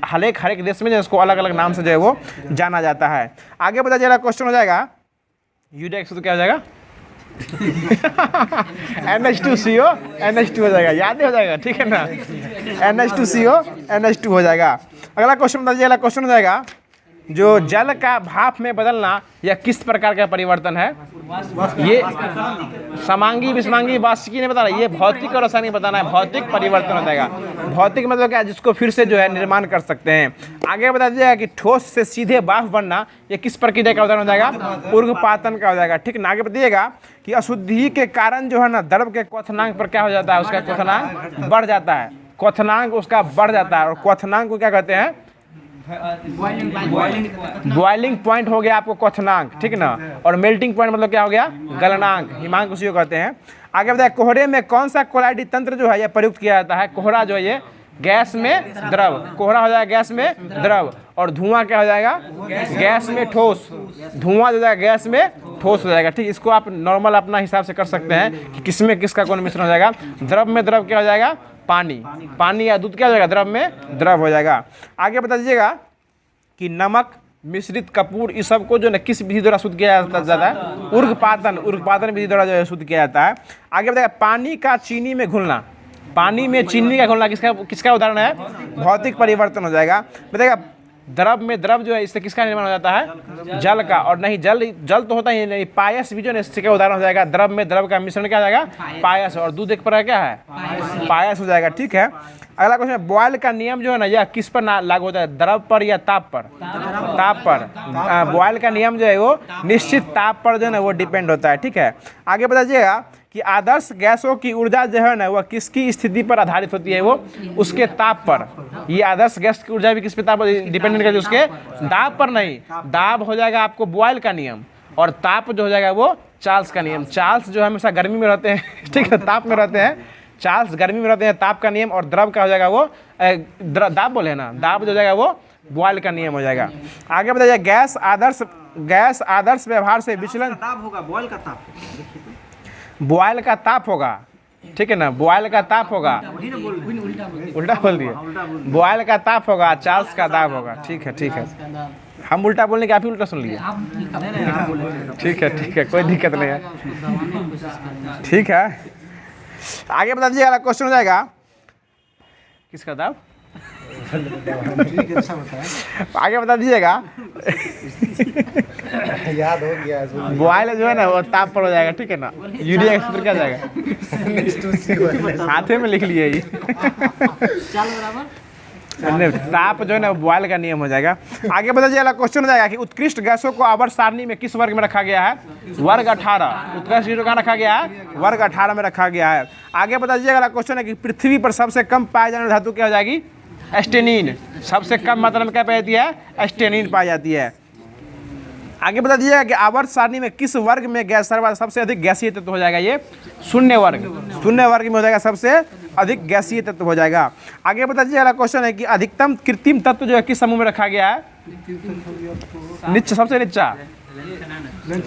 हर एक देश में जो इसको अलग अलग नाम से जो है वो जाना जाता है। आगे बता दीजिए, क्वेश्चन हो जाएगा यूरिया तो क्या हो जाएगा? NH2CO NH2 हो जाएगा, याद हो जाएगा, ठीक है ना। NH2CO NH2 हो जाएगा। अगला क्वेश्चन बता दीजिए, अगला क्वेश्चन हो जाएगा, जो जल का भाप में बदलना यह किस प्रकार का परिवर्तन है? ये समांगी विषमांगी वाष्पीय नहीं बताना, ये भौतिक और रासायनिक बताना है। भौतिक परिवर्तन हो जाएगा। भौतिक मतलब क्या? जिसको फिर से जो है निर्माण कर सकते हैं। आगे बता दीजिएगा कि ठोस से सीधे वाष्प बनना ये किस प्रक्रिया का उदाहरण हो जाएगा? ऊर्ध्वपातन का हो जाएगा, ठीक ना। आगे बताइएगा कि अशुद्धि के कारण जो है ना द्रव के क्वथनांक पर क्या हो जाता है? उसका क्वथनांक बढ़ जाता है। क्वथनांक उसका बढ़ जाता है। और क्वथनांक को क्या कहते हैं? बॉइलिंग पॉइंट हो गया आपको क्वथनांक, ठीक ना। और मेल्टिंग पॉइंट मतलब क्या हो गया? गलनांक, हिमांक उसी को कहते हैं। आगे बताए, कोहरे में कौन सा कोलाइडी तंत्र जो है यह प्रयुक्त किया जाता है? कोहरा जो है ये गैस में द्रव, कोहरा हो जाएगा गैस में द्रव। और धुआं क्या हो जाएगा? गैस में ठोस। धुआं जो जाएगा गैस में ठोस हो जाएगा, ठीक। इसको आप नॉर्मल अपना हिसाब से कर सकते हैं कि किसमें किसका कौन मिश्रण हो जाएगा। द्रव में द्रव क्या हो जाएगा? पानी या दूध क्या हो जाएगा? द्रव में द्रव हो जाएगा। आगे बता दीजिएगा कि नमक, मिश्रित कपूर, इस सब को जो है किस विधि द्वारा शुद्ध किया जाता है? ऊर्ध्वपातन विधि द्वारा जो है शुद्ध किया जाता है। आगे बताएगा, पानी का चीनी में घुलना, पानी में चीनी का घुलना किसका उदाहरण है? भौतिक परिवर्तन हो जाएगा। बताएगा द्रव में द्रव जो है इससे किसका निर्माण हो जाता है? जल का। और नहीं जल जल तो होता ही नहीं, पायस भी जो है इससे क्या उदाहरण हो जाएगा? द्रव में द्रव का मिश्रण क्या हो जाएगा? पायस। और दूध एक प्रकार क्या है? पायस हो जाएगा। ठीक है, अगला क्वेश्चन, बॉयल का नियम जो है ना यह किस पर लागू होता है? द्रव पर या ताप पर? ताप पर। बॉयल का नियम जो है वो निश्चित ताप पर जो है ना वो डिपेंड होता है। ठीक है, आगे बताइएगा कि आदर्श गैसों की ऊर्जा जो है ना वह किसकी स्थिति पर आधारित होती है? वो उसके ताप पर। ये आदर्श गैस की ऊर्जा भी किस पे ताप पर डिपेंडेंट करती है? उसके दाब पर नहीं, दाब हो जाएगा आपको बॉयल का नियम, और ताप जो हो जाएगा वो चार्ल्स का नियम। चार्ल्स जो हमेशा गर्मी में रहते हैं, ठीक है, ताप में रहते हैं। चार्ल्स गर्मी में रहते हैं, ताप का नियम। और द्रव का हो जाएगा वो दाब बोले ना, दाब जो हो जाएगा वो बॉयल का नियम हो जाएगा। आगे बताइए, गैस आदर्श व्यवहार से विचलन ताप होगा, बॉयल का ताप। बॉयल का ताप होगा, ठीक है ना, बॉयल का ताप होगा। उल्टा बोल दिए, बॉयल का ताप होगा, चार्ल्स का दाब होगा। ठीक है, ठीक है, हम उल्टा बोलने के आप ही उल्टा सुन लिए। ठीक है, ठीक है, कोई दिक्कत नहीं है। ठीक है, आगे बता दीजिएगा, क्वेश्चन हो जाएगा किसका दाब? आगे बता दीजिएगा। याद हो गया, बॉयल जो है ना वो ताप पर हो जाएगा। ठीक है ना, यूरिया का सूत्र क्या जाएगा? हाथे में लिख लिए ये। ताप जो है ना बॉयल का नियम हो जाएगा। आगे बता दीजिएगा, क्वेश्चन हो जाएगा कि उत्कृष्ट गैसों को आवर्त सारणी में किस वर्ग में रखा गया है? वर्ग 18। उत्कृष्ट गैसों कहाँ रखा गया है? वर्ग 18 में रखा गया है। आगे बता दीजिएगा, क्वेश्चन है कि पृथ्वी पर सबसे कम पाए जाने वाली धातु क्या हो जाएगी? एस्टेनिन। सबसे कम मात्रा में क्या पाई जाती है? एस्टेनिन पाई जाती है। आगे बता दीजिएगा कि आवर्त सारणी में किस वर्ग में गैस सबसे अधिक गैसीय तत्व हो जाएगा? ये शून्य वर्ग। शून्य वर्ग में हो जाएगा, सबसे अधिक गैसीय तत्व हो जाएगा। आगे बता दीजिएगा, क्वेश्चन है कि अधिकतम कृत्रिम तत्व जो है किस समूह में रखा गया है? नीचे, सबसे नीचा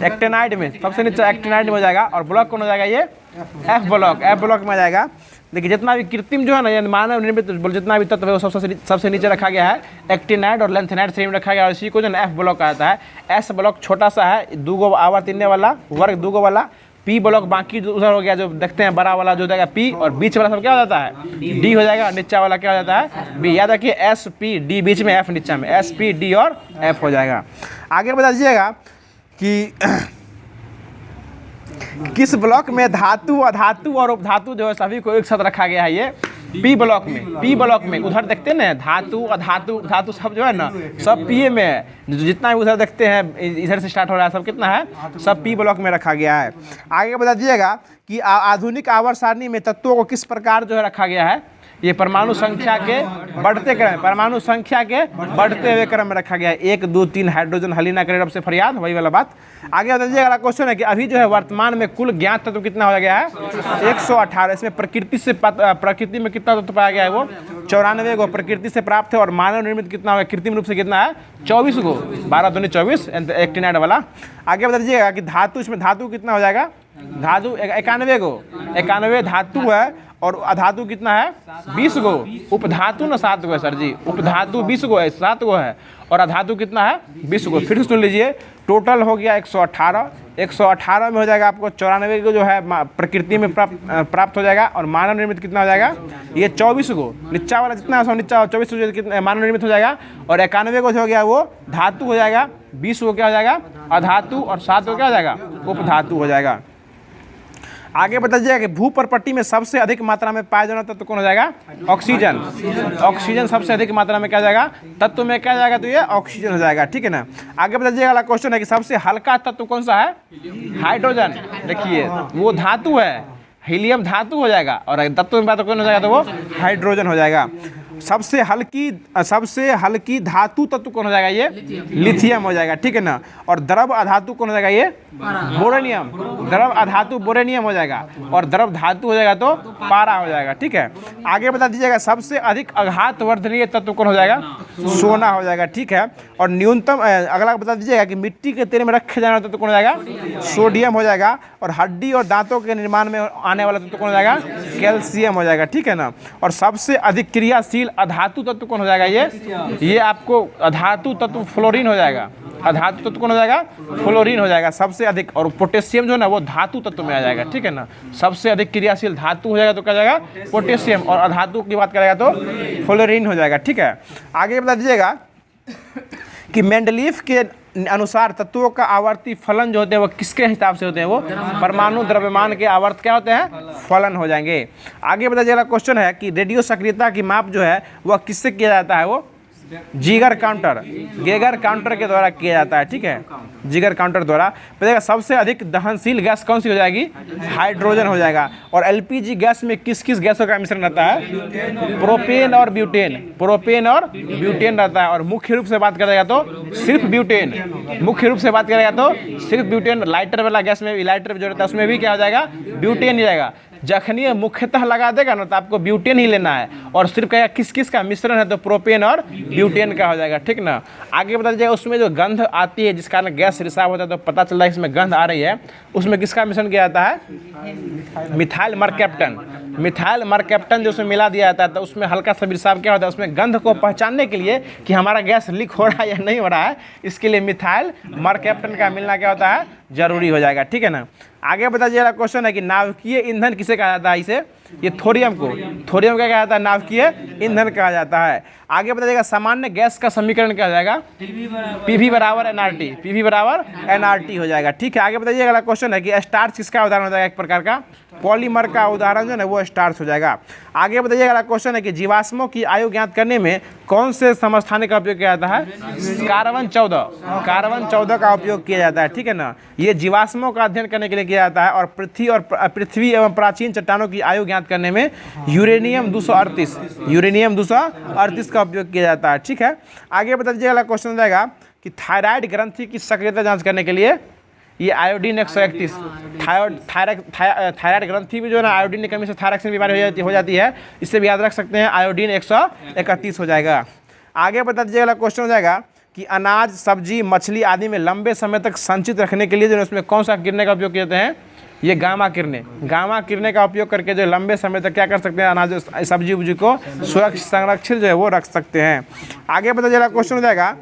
एक्टेनाइड में, सबसे नीचा एक्टेनाइड में हो जाएगा। और ब्लॉक कौन हो जाएगा? ये एफ ब्लॉक। एफ ब्लॉक में आ जाएगा। देखिए जितना भी कृत्रिम जो है ना, ये मानव निर्मित जितना भी तत्व है वो सबसे नीचे रखा गया है, एक्टिनाइड और लेंथेनाइड श्रेणी में रखा गया है। और इसी को जो है एफ ब्लॉक कहा जाता है। एस ब्लॉक छोटा सा है, 2 आवर्त इनने वाला, वर्ग 2 वाला। पी ब्लॉक बाकी जो उधर हो गया, जो देखते हैं बड़ा वाला जो हो जाएगा पी, और बीच वाला सब क्या हो जाता है? डी हो जाएगा। नीचा वाला क्या हो जाता है? बी। याद रखिए, एस पी डी बीच में, एफ नीचा में, एस पी डी और एफ हो जाएगा। आगे बता दीजिएगा कि किस ब्लॉक में धातु, अधातु और उपधातु जो है सभी को एक साथ रखा गया है? ये पी ब्लॉक में। पी ब्लॉक में उधर देखते हैं ना, धातु, अधातु, धातु सब जो है ना सब पी में है। जितना भी उधर देखते हैं इधर से स्टार्ट हो रहा है सब कितना है? सब पी ब्लॉक में रखा गया है। आगे बता दीजिएगा कि आधुनिक आवर्त सारणी में तत्वों को किस प्रकार जो है रखा गया है? ये परमाणु संख्या के बढ़ते क्रम, परमाणु संख्या के बढ़ते हुए क्रम में रखा गया है। 1 2 3 हाइड्रोजन हलीना करे रब से फरियाद, वही वाला बात। आगे बताइए, अगला क्वेश्चन है कि अभी जो है वर्तमान में कुल ज्ञात तत्व कितना हो गया है? 118। इसमें प्रकृति में कितना तत्व पाया गया है? वो 94 गो प्रकृति से प्राप्त है। और मानव निर्मित कितना होगा? कृत्रिम रूप से कितना है? 24 गो। 12 दूनी 24, एक्टिनाइड वाला। आगे बता दीजिएगा कि धातु, इसमें धातु कितना हो जाएगा? धातु 91 गो, 91 धातु है। और अधातु कितना है? 20 गो। उपधातु ना 7 गो है सर जी, उपधातु 20 गो है, 7 गो है। और अधातु कितना है? 20 गो। फिर से सुन लीजिए, टोटल हो गया 118। 118 में हो जाएगा आपको 94 को जो है प्रकृति में प्राप्त हो जाएगा। और मानव निर्मित कितना हो जाएगा? ये 24 गो। नीचा वाला जितना है नीचा 24 कितना मानव निर्मित हो जाएगा। और 91 को जो हो गया वो धातु हो जाएगा। 20 को क्या हो जाएगा? अधातु। और 7 को क्या हो जाएगा? उपधातु हो जाएगा। आगे बता दीजिएगा कि भूपर्पट्टी में सबसे अधिक मात्रा में पाया जाना तत्व कौन हो जाएगा? ऑक्सीजन। ऑक्सीजन सबसे अधिक मात्रा में क्या जाएगा? तत्व में क्या जाएगा? तो ये ऑक्सीजन हो जाएगा। ठीक है ना। आगे बता दीजिएगा, क्वेश्चन है कि सबसे हल्का तत्व कौन सा है? हाइड्रोजन। देखिए वो धातु है, हीलियम धातु हो जाएगा। और तत्व में बात कौन हो जाएगा? तो वो हाइड्रोजन हो जाएगा। सबसे हल्की धातु तत्व कौन हो जाएगा? ये लिथियम हो जाएगा। ठीक है ना। और द्रव अधातु कौन हो जाएगा? ये बोरेनियम। द्रव अधातु बोरेनियम हो जाएगा। और द्रव धातु हो जाएगा तो पारा हो जाएगा। ठीक है। आगे बता दीजिएगा, सबसे अधिक आघात वर्धनीय तत्व कौन हो जाएगा? सोना हो जाएगा। ठीक है। और न्यूनतम, अगला बता दीजिएगा कि मिट्टी के तेल में रखे जाने वाला तत्व कौन हो जाएगा? सोडियम हो जाएगा। और हड्डी और दांतों के निर्माण में आने वाला तत्व कौन हो जाएगा? कैल्शियम हो जाएगा। ठीक है ना। और सबसे अधिक क्रियाशील अधातु तत्व कौन हो जाएगा? ये आपको अधातु तत्व फ्लोरीन हो जाएगा। अधातु तत्व कौन हो जाएगा? फ्लोरीन हो जाएगा सबसे अधिक। और पोटेशियम जो है ना वो धातु तत्व में आ जाएगा। ठीक है ना। सबसे अधिक क्रियाशील धातु हो जाएगा तो क्या जाएगा? पोटेशियम। और अधातु की बात करेगा तो फ्लोरीन हो जाएगा। ठीक है। आगे बता दीजिएगा कि मेंडलीफ के अनुसार तत्वों का आवर्ती फलन जो होते हैं वो किसके हिसाब से होते हैं, वो परमाणु द्रव्यमान के आवर्त क्या होते हैं, फलन हो जाएंगे। आगे बताइए, अगला क्वेश्चन है कि रेडियो सक्रियता की माप जो है वह किससे किया जाता है, वो जीगर काउंटर के द्वारा किया जाता है। ठीक है, जीगर काउंटर द्वारा। बताइएगा सबसे अधिक दहनशील गैस कौन सी हो जाएगी, हाइड्रोजन हो जाएगा। और एलपीजी गैस में किस किस गैसों का मिश्रण रहता है, प्रोपेन और ब्यूटेन रहता है। और मुख्य रूप से बात करेगा तो सिर्फ ब्यूटेन, लाइटर वाला गैस में, लाइटर जो रहता है उसमें भी क्या हो जाएगा, ब्यूटेन ही रहेगा। जखनी मुख्यतः लगा देगा ना तो आपको ब्यूटेन ही लेना है। और सिर्फ कहेगा किस किस का मिश्रण है तो प्रोपेन और ब्यूटेन का हो जाएगा। ठीक ना। आगे बता दीजिएगा उसमें जो गंध आती है जिस कारण गैस रिसाव होता है तो पता चल रहा है इसमें गंध आ रही है, उसमें किसका मिश्रण किया जाता है, मिथाइल मरकैप्टन जो उसमें मिला दिया जाता है। तो उसमें हल्का सा रिसाव क्या होता है, उसमें गंध को पहचानने के लिए कि हमारा गैस लीक हो रहा है या नहीं हो रहा है, इसके लिए मिथाइल मरकैप्टन का मिलना क्या होता है, जरूरी हो जाएगा। ठीक है ना। आगे बताइए, क्वेश्चन है कि नाभिकीय ईंधन किसे कहा जाता है, इसे ये थोरियम का कहा जाता है, नाभिकीय ईंधन कहा जाता है। आगे बताइएगा सामान्य गैस का समीकरण क्या हो जाएगा, पीवी बराबर एनआरटी हो जाएगा। ठीक है। आगे बताइए, अगला क्वेश्चन है कि स्टार्च किसका उदाहरण हो जाएगा, एक प्रकार का पॉलीमर का उदाहरण जो है वो स्टार्च हो जाएगा। आगे बताइए, अगला क्वेश्चन है कि जीवाश्मों की आयु ज्ञात करने में कौन से समस्थानिक का उपयोग किया जाता है, कार्बन 14 का उपयोग किया जाता है। ठीक है ना। ये जीवाश्मों का अध्ययन करने के लिए किया जाता है। और पृथ्वी एवं प्राचीन चट्टानों की आयु ज्ञात करने में यूरेनियम 238 का उपयोग किया जाता है। ठीक है। आगे बता दीजिए, अगला क्वेश्चन हो जाएगा कि थायराइड ग्रंथि की सक्रियता जांच करने के लिए ये आयोडीन 131, थायराइड ग्रंथि में जो है ना आयोडीन की कमी से थायरॉक्सिन बीमारी हो जाती है, इससे भी याद रख सकते हैं, आयोडीन 131 हो जाएगा। आगे बता दीजिए, अगला क्वेश्चन हो जाएगा कि अनाज, सब्जी, मछली आदि में लंबे समय तक संचित रखने के लिए जो है उसमें कौन सा किरणें का उपयोग करते हैं, ये गामा किरणें का उपयोग करके जो लंबे समय तक क्या कर सकते हैं, अनाज, सब्जी उब्जी को सुरक्षित संरक्षित जो है वो रख सकते हैं। आगे बता दीजिएगा, क्वेश्चन हो जाएगा,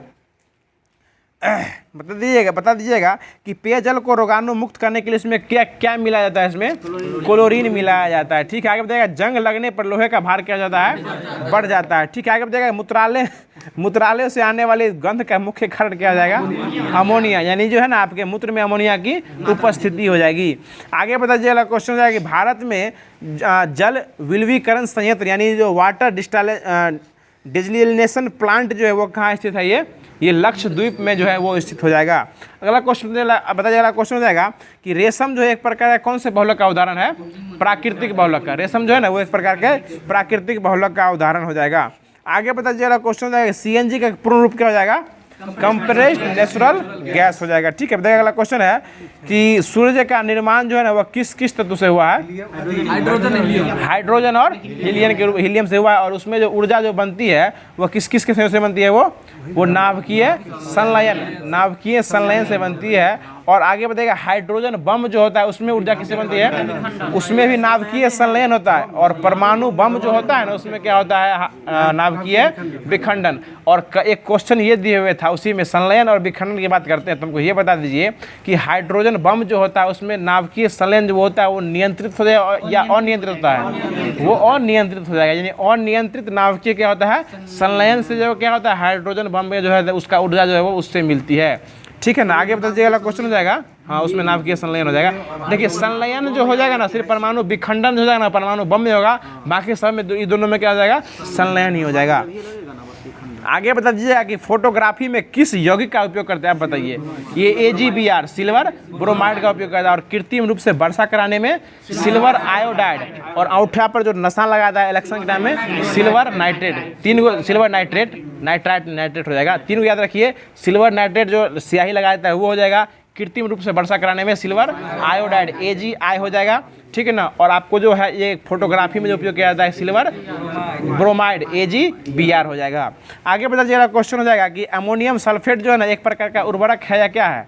बता दीजिएगा कि पेयजल को रोगाणु मुक्त करने के लिए इसमें क्या क्या मिलाया जाता है, इसमें क्लोरीन मिलाया जाता है। ठीक है। आगे बताइएगा जंग लगने पर लोहे का भार क्या जाता है, बढ़ जाता है। ठीक है। आगे बताइएगा मूत्रालय से आने वाली गंध का मुख्य कारण क्या हो जाएगा, अमोनिया, यानी जो है ना आपके मूत्र में अमोनिया की उपस्थिति हो जाएगी। आगे बता दीजिएगा, क्वेश्चन हो जाएगा कि भारत में जल विलवीकरण संयंत्र यानी जो वाटर डिस्टिलेशन प्लांट जो है वो कहाँ स्थित है, ये लक्षद्वीप में जो है वो स्थित हो जाएगा। अगला क्वेश्चन बताइएगा, क्वेश्चन हो जाएगा कि रेशम जो है एक प्रकार का कौन से बहुलक का उदाहरण है, प्राकृतिक बहुलक का। रेशम जो है ना वो एक प्रकार के प्राकृतिक बहुलक का उदाहरण हो जाएगा। आगे बता दीजिएगा, क्वेश्चन हो जाएगा सीएनजी का पूर्ण रूप क्या हो जाएगा, कंप्रेस्ड नेचुरल गैस हो जाएगा। ठीक है। बताइए, अगला क्वेश्चन है कि सूर्य का निर्माण जो है ना वह किस किस तत्व से हुआ है, हाइड्रोजन और हीलियम से हुआ है। और उसमें जो ऊर्जा जो बनती है वह किस किस के संयोग से बनती है, वो नाभिकीय संलयन से बनती है। और आगे बताइएगा हाइड्रोजन बम जो होता है उसमें ऊर्जा किससे बनती है, उसमें भी नाभिकीय संलयन होता है। और परमाणु बम जो होता है ना उसमें क्या होता है, नाभिकीय विखंडन। और एक क्वेश्चन ये दिए हुए था उसी में संलयन और विखंडन की बात करते हैं। तुमको ये बता दीजिए कि हाइड्रोजन बम जो होता है उसमें नाभिकीय संलयन जो होता है वो नियंत्रित हो जाए या अनियंत्रित होता है, वो अनियंत्रित हो जाएगा। यानी अनियंत्रित नाभिकीय क्या होता है, संलयन से जो क्या होता है, हाइड्रोजन बम में जो है उसका ऊर्जा जो है वो उससे मिलती है। ठीक है ना। आगे बता दीजिएगा, क्वेश्चन हो जाएगा, हाँ उसमें नाभिकीय संलयन हो जाएगा। देखिए संलयन जो हो जाएगा ना सिर्फ परमाणु विखंडन हो जाएगा ना, परमाणु बम में होगा, बाकी सब में ये दोनों में क्या हो जाएगा, संलयन ही हो जाएगा। आगे बता दीजिएगा कि फोटोग्राफी में किस यौगिक का उपयोग करते हैं, आप बताइए। ये AgBr सिल्वर ब्रोमाइड का उपयोग करता है। और कृत्रिम रूप से वर्षा कराने में सिल्वर आयोडाइड, और अंगूठा पर जो नशा लगाता है इलेक्शन के टाइम में सिल्वर नाइट्रेट, 3 गो सिल्वर नाइट्रेट हो जाएगा। 3 को याद रखिए, सिल्वर नाइट्रेट जो स्याही लगाता है वो हो जाएगा, कृत्रिम रूप से वर्षा कराने में सिल्वर आयोडाइड AgI हो जाएगा। ठीक है ना। और आपको जो है ये फोटोग्राफी में जो उपयोग किया जाता है सिल्वर ब्रोमाइड AgBr हो जाएगा। आगे बता दीजिएगा, क्वेश्चन हो जाएगा कि अमोनियम सल्फेट जो है ना एक प्रकार का उर्वरक है या क्या है,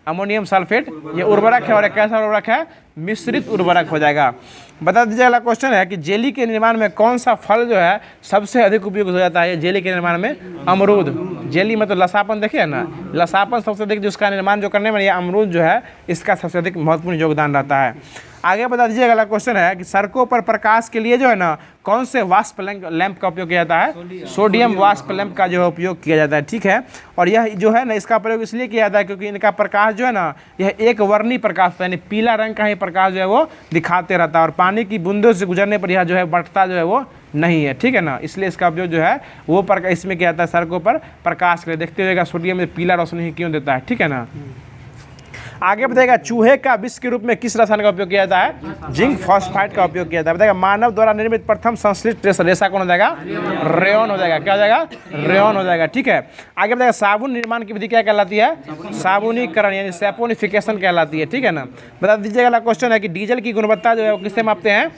अमोनियम सल्फेट ये उर्वरक है। और एक कैसा उर्वरक है, मिश्रित उर्वरक हो जाएगा। बता दीजिए, अगला क्वेश्चन है कि जेली के निर्माण में कौन सा फल जो है सबसे अधिक उपयोग हो जाता है जेली के निर्माण में, अमरूद। जेली में तो लसापन देखिए ना, लसापन सबसे अधिक जिसका निर्माण जो करने में ये अमरूद जो है इसका सबसे अधिक महत्वपूर्ण योगदान रहता है। आगे बता दीजिए, अगला क्वेश्चन है कि सड़कों पर प्रकाश के लिए जो है ना कौन से वाष्प लैंप का उपयोग किया जाता है? सोडियम वाष्प लैंप का जो है उपयोग किया जाता है, ठीक है। और यह जो है ना इसका प्रयोग इसलिए किया जाता है क्योंकि इनका प्रकाश जो है ना यह एक वर्णी प्रकाश यानी पीला रंग का ही प्रकाश जो है वो दिखाते रहता है और पानी की बूंदों से गुजरने पर यह जो है बढ़ता जो है वो नहीं है, ठीक है ना। इसलिए इसका उपयोग जो है वो इसमें किया जाता है सड़कों पर प्रकाश के लिए। देखते हुएगा सोडियम में पीला रोशनी ही क्यों देता है, ठीक है ना। आगे बताएगा चूहे का विष के रूप में किस रसायन का उपयोग किया जाता है? जिंक फॉस्फाइड का उपयोग किया जाता है। बताएगा मानव द्वारा निर्मित प्रथम संश्लिष्ट रेशा कौन हो जाएगा? रेयॉन हो जाएगा। क्या हो जाएगा? रेयॉन हो जाएगा, ठीक है। आगे बताएगा साबुन निर्माण की विधि क्या कहलाती है? साबुनीकरण यानी सैपोनिफिकेशन कहलाती है, ठीक है ना। बता दीजिएगा। अगला क्वेश्चन है कि डीजल की गुणवत्ता जो है वो किससे मापते हैं?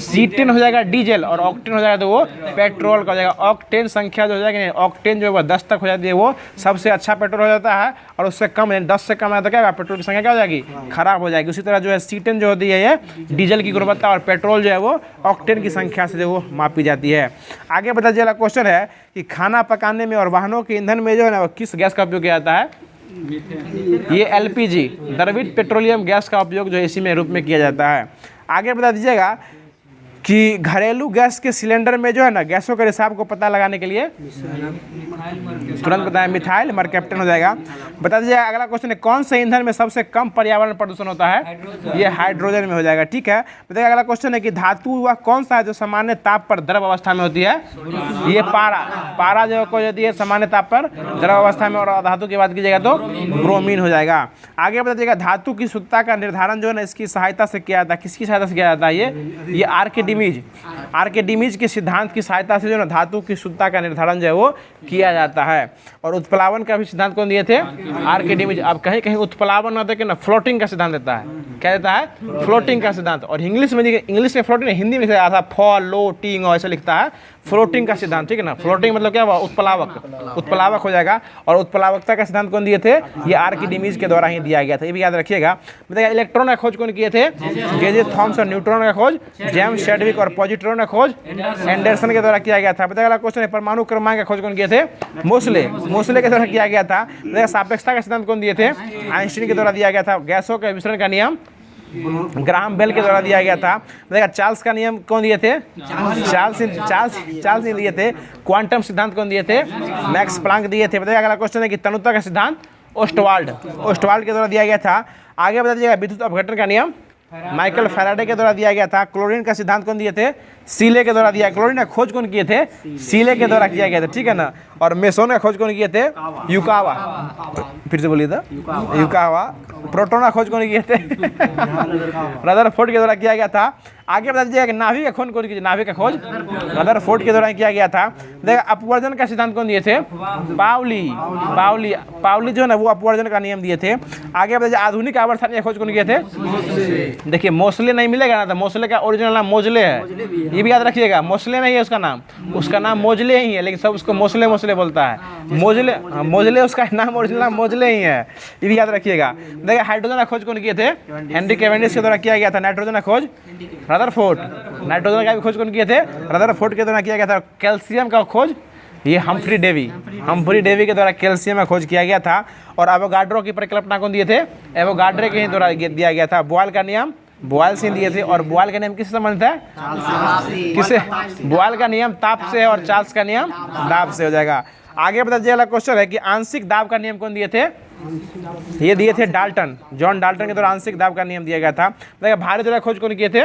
C10 हो जाएगा डीजल और ऑक्टेन हो जाएगा तो वो पेट्रोल का हो जाएगा। ऑक्टेन संख्या जो हो जाएगा ऑक्टेन जो है वो 10 तक हो जाती है, वो सबसे अच्छा पेट्रोल हो जाता है और उससे कम 10 से कम है तो क्या पेट्रोल की संख्या क्या हो जाएगी? खराब हो जाएगी। उसी तरह जो है C10 जो होती है ये डीजल की गुणवत्ता और पेट्रोल जो है वो ऑक्टेन की संख्या से जो वो मापी जाती है। आगे बता दीजिए। क्वेश्चन है कि खाना पकाने में और वाहनों के ईंधन में जो है ना किस गैस का उपयोग किया जाता है? ये LPG द्रवित पेट्रोलियम गैस का उपयोग जो है इसी में रूप में किया जाता है। आगे बता दीजिएगा कि घरेलू गैस के सिलेंडर में जो है ना गैसों के रिसाव को पता लगाने के लिए तुरंत बताएं मिथाइल मरकैप्टन हो जाएगा। बता दीजिए। अगला क्वेश्चन है कौन से ईंधन में सबसे कम पर्यावरण प्रदूषण होता है? ये हाइड्रोजन में हो जाएगा, ठीक है। बताइए। अगला क्वेश्चन है कि धातु वह कौन सा है जो सामान्य ताप पर द्रव अवस्था में होती है? ये पारा जो को होती है सामान्य ताप पर द्रव अवस्था में। और धातु की बात कीजिएगा तो ब्रोमीन हो जाएगा। आगे बताइएगा धातु की शुद्धता का निर्धारण जो है ना इसकी सहायता से किया जाता है। किसकी सहायता से किया जाता है? ये आर्किमिडीज के सिद्धांत की सहायता से जो है धातु की शुद्धता का निर्धारण जो है वो किया जाता है। और उत्प्लावन का भी सिद्धांत कौन दिए थे? आर्किमिडीज। अब कहीं कहीं उत्प्लावन ना देखे ना फ्लोटिंग का सिद्धांत देता है। क्या देता है? फ्लोटिंग का सिद्धांत। और इंग्लिश में फ्लोटिंग, हिंदी में लिखा था फ्लोटिंग और ऐसे लिखता है फ्लोटिंग का सिद्धांत, ठीक है ना। फ्लोटिंग मतलब क्या हुआ? उत्प्लावक हो जाएगा। और उत्प्लावकता का सिद्धांत कौन दिए थे? ये आर्किमिडीज के द्वारा ही दिया गया था, ये भी याद रखिएगा। बताइए। इलेक्ट्रॉन का खोज कौन किए थे? J Thomson. न्यूट्रॉन का खोज जेम्स चैडविक। और पॉजिट्रॉन का खोज एंडरसन के द्वारा किया गया था। बताइए। अगला क्वेश्चन है परमाणु क्रमांक का खोज कौन किए थे? मोसले के द्वारा किया गया था। बताइए। सापेक्षता का सिद्धांत कौन दिए थे? आइंस्टीन के द्वारा दिया गया था। गैसों के विसरण का नियम ग्राहम बेल के द्वारा दिया गया था। बताइएगा। चार्ल्स का नियम कौन दिए थे? चार्ल्स ने दिए थे। क्वांटम सिद्धांत कौन दिए थे? मैक्स प्लांक दिए थे। बताइएगा। अगला क्वेश्चन है कि तनुता का सिद्धांत ओस्टवाल्ड के द्वारा दिया गया था। आगे बता दीजिएगा। विद्युत अपघटन का नियम माइकल फैराडे के द्वारा दिया गया था। क्लोरीन का सिद्धांत कौन दिए थे? सीले के द्वारा दिया। क्लोरीन का खोज कौन किए थे? सीले के द्वारा किया गया था, ठीक है ना। और मेसोन का खोज कौन किए थे? युकावा। फिर से बोलिए था युकावा। प्रोटॉन का खोज कौन किए थे? रदरफोर्ड के द्वारा किया गया था। आगे बता दीजिएगा कि नाभिक का खोज कौन किए? नाभिक का खोज रदरफोर्ड के द्वारा किया गया था। देखा। अपवर्जन का सिद्धांत कौन दिए थे? पाउली जो है ना वो अपवर्जन का नियम दिए थे। आगे बता दीजिए। आधुनिक आवर्तन का खोज कौन किए थे? देखिए मोसले नहीं मिलेगा ना, तो मोसले का ओरिजिनल नाम मोजले है, ये भी याद रखिएगा। मोसले नहीं है उसका नाम मोजले ही है, लेकिन सब उसको मोसले बोलता है। मोजले उसका नाम ओरिजिनल नाम मोजले ही है, ये भी याद रखिएगा। देखिए। हाइड्रोजन का खोज कौन किए थे? हेनरी कैवेंडिश के द्वारा किया गया था। नाइट्रोजन का खोज रदरफोर्ड। नाइट्रोजन का भी खोज कौन किए थे? रदरफोर्ड के द्वारा किया गया था। कैल्शियम का खोज ये हम्फ्री डेवी के द्वारा कैल्शियम का खोज किया गया था। और एवोगाड्रो की परिकल्पना कौन दिए थे? एवोगाड्रो के द्वारा दिया गया था। बॉयल का नियम बॉयल से दिए थे। और बॉयल का नियम किससे संबंधित है? किसे? बॉयल का नियम ताप से है और चार्ल्स का नियम दाब से हो जाएगा। आगे बता दीजिए। अगला क्वेश्चन है कि आंशिक दाब का नियम कौन दिए थे? ये दिए थे डाल्टन। जॉन डाल्टन के द्वारा आंशिक दाब का नियम दिया गया था। देखिए। भारी द्वारा खोज कौन किए थे?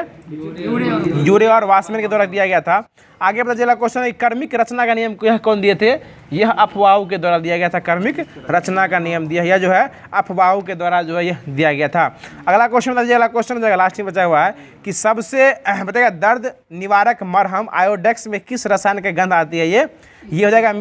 यूरे और वासमैन के द्वारा दिया गया था। आगे बता दीजिए। क्वेश्चन है कर्मिक रचना का नियम कौन दिए थे? यह अफवाहू के द्वारा दिया गया था। कर्मिक रचना का नियम दिया यह जो है अफवाहू के द्वारा जो है यह दिया गया था। अगला क्वेश्चन बता दीजिए। अगला क्वेश्चन जो लास्ट में बचा हुआ है कि सबसे बताइएगा दर्द निवारक मरहम आयोडेक्स में किस रसायन की गंध आती है? ये हो जाएगा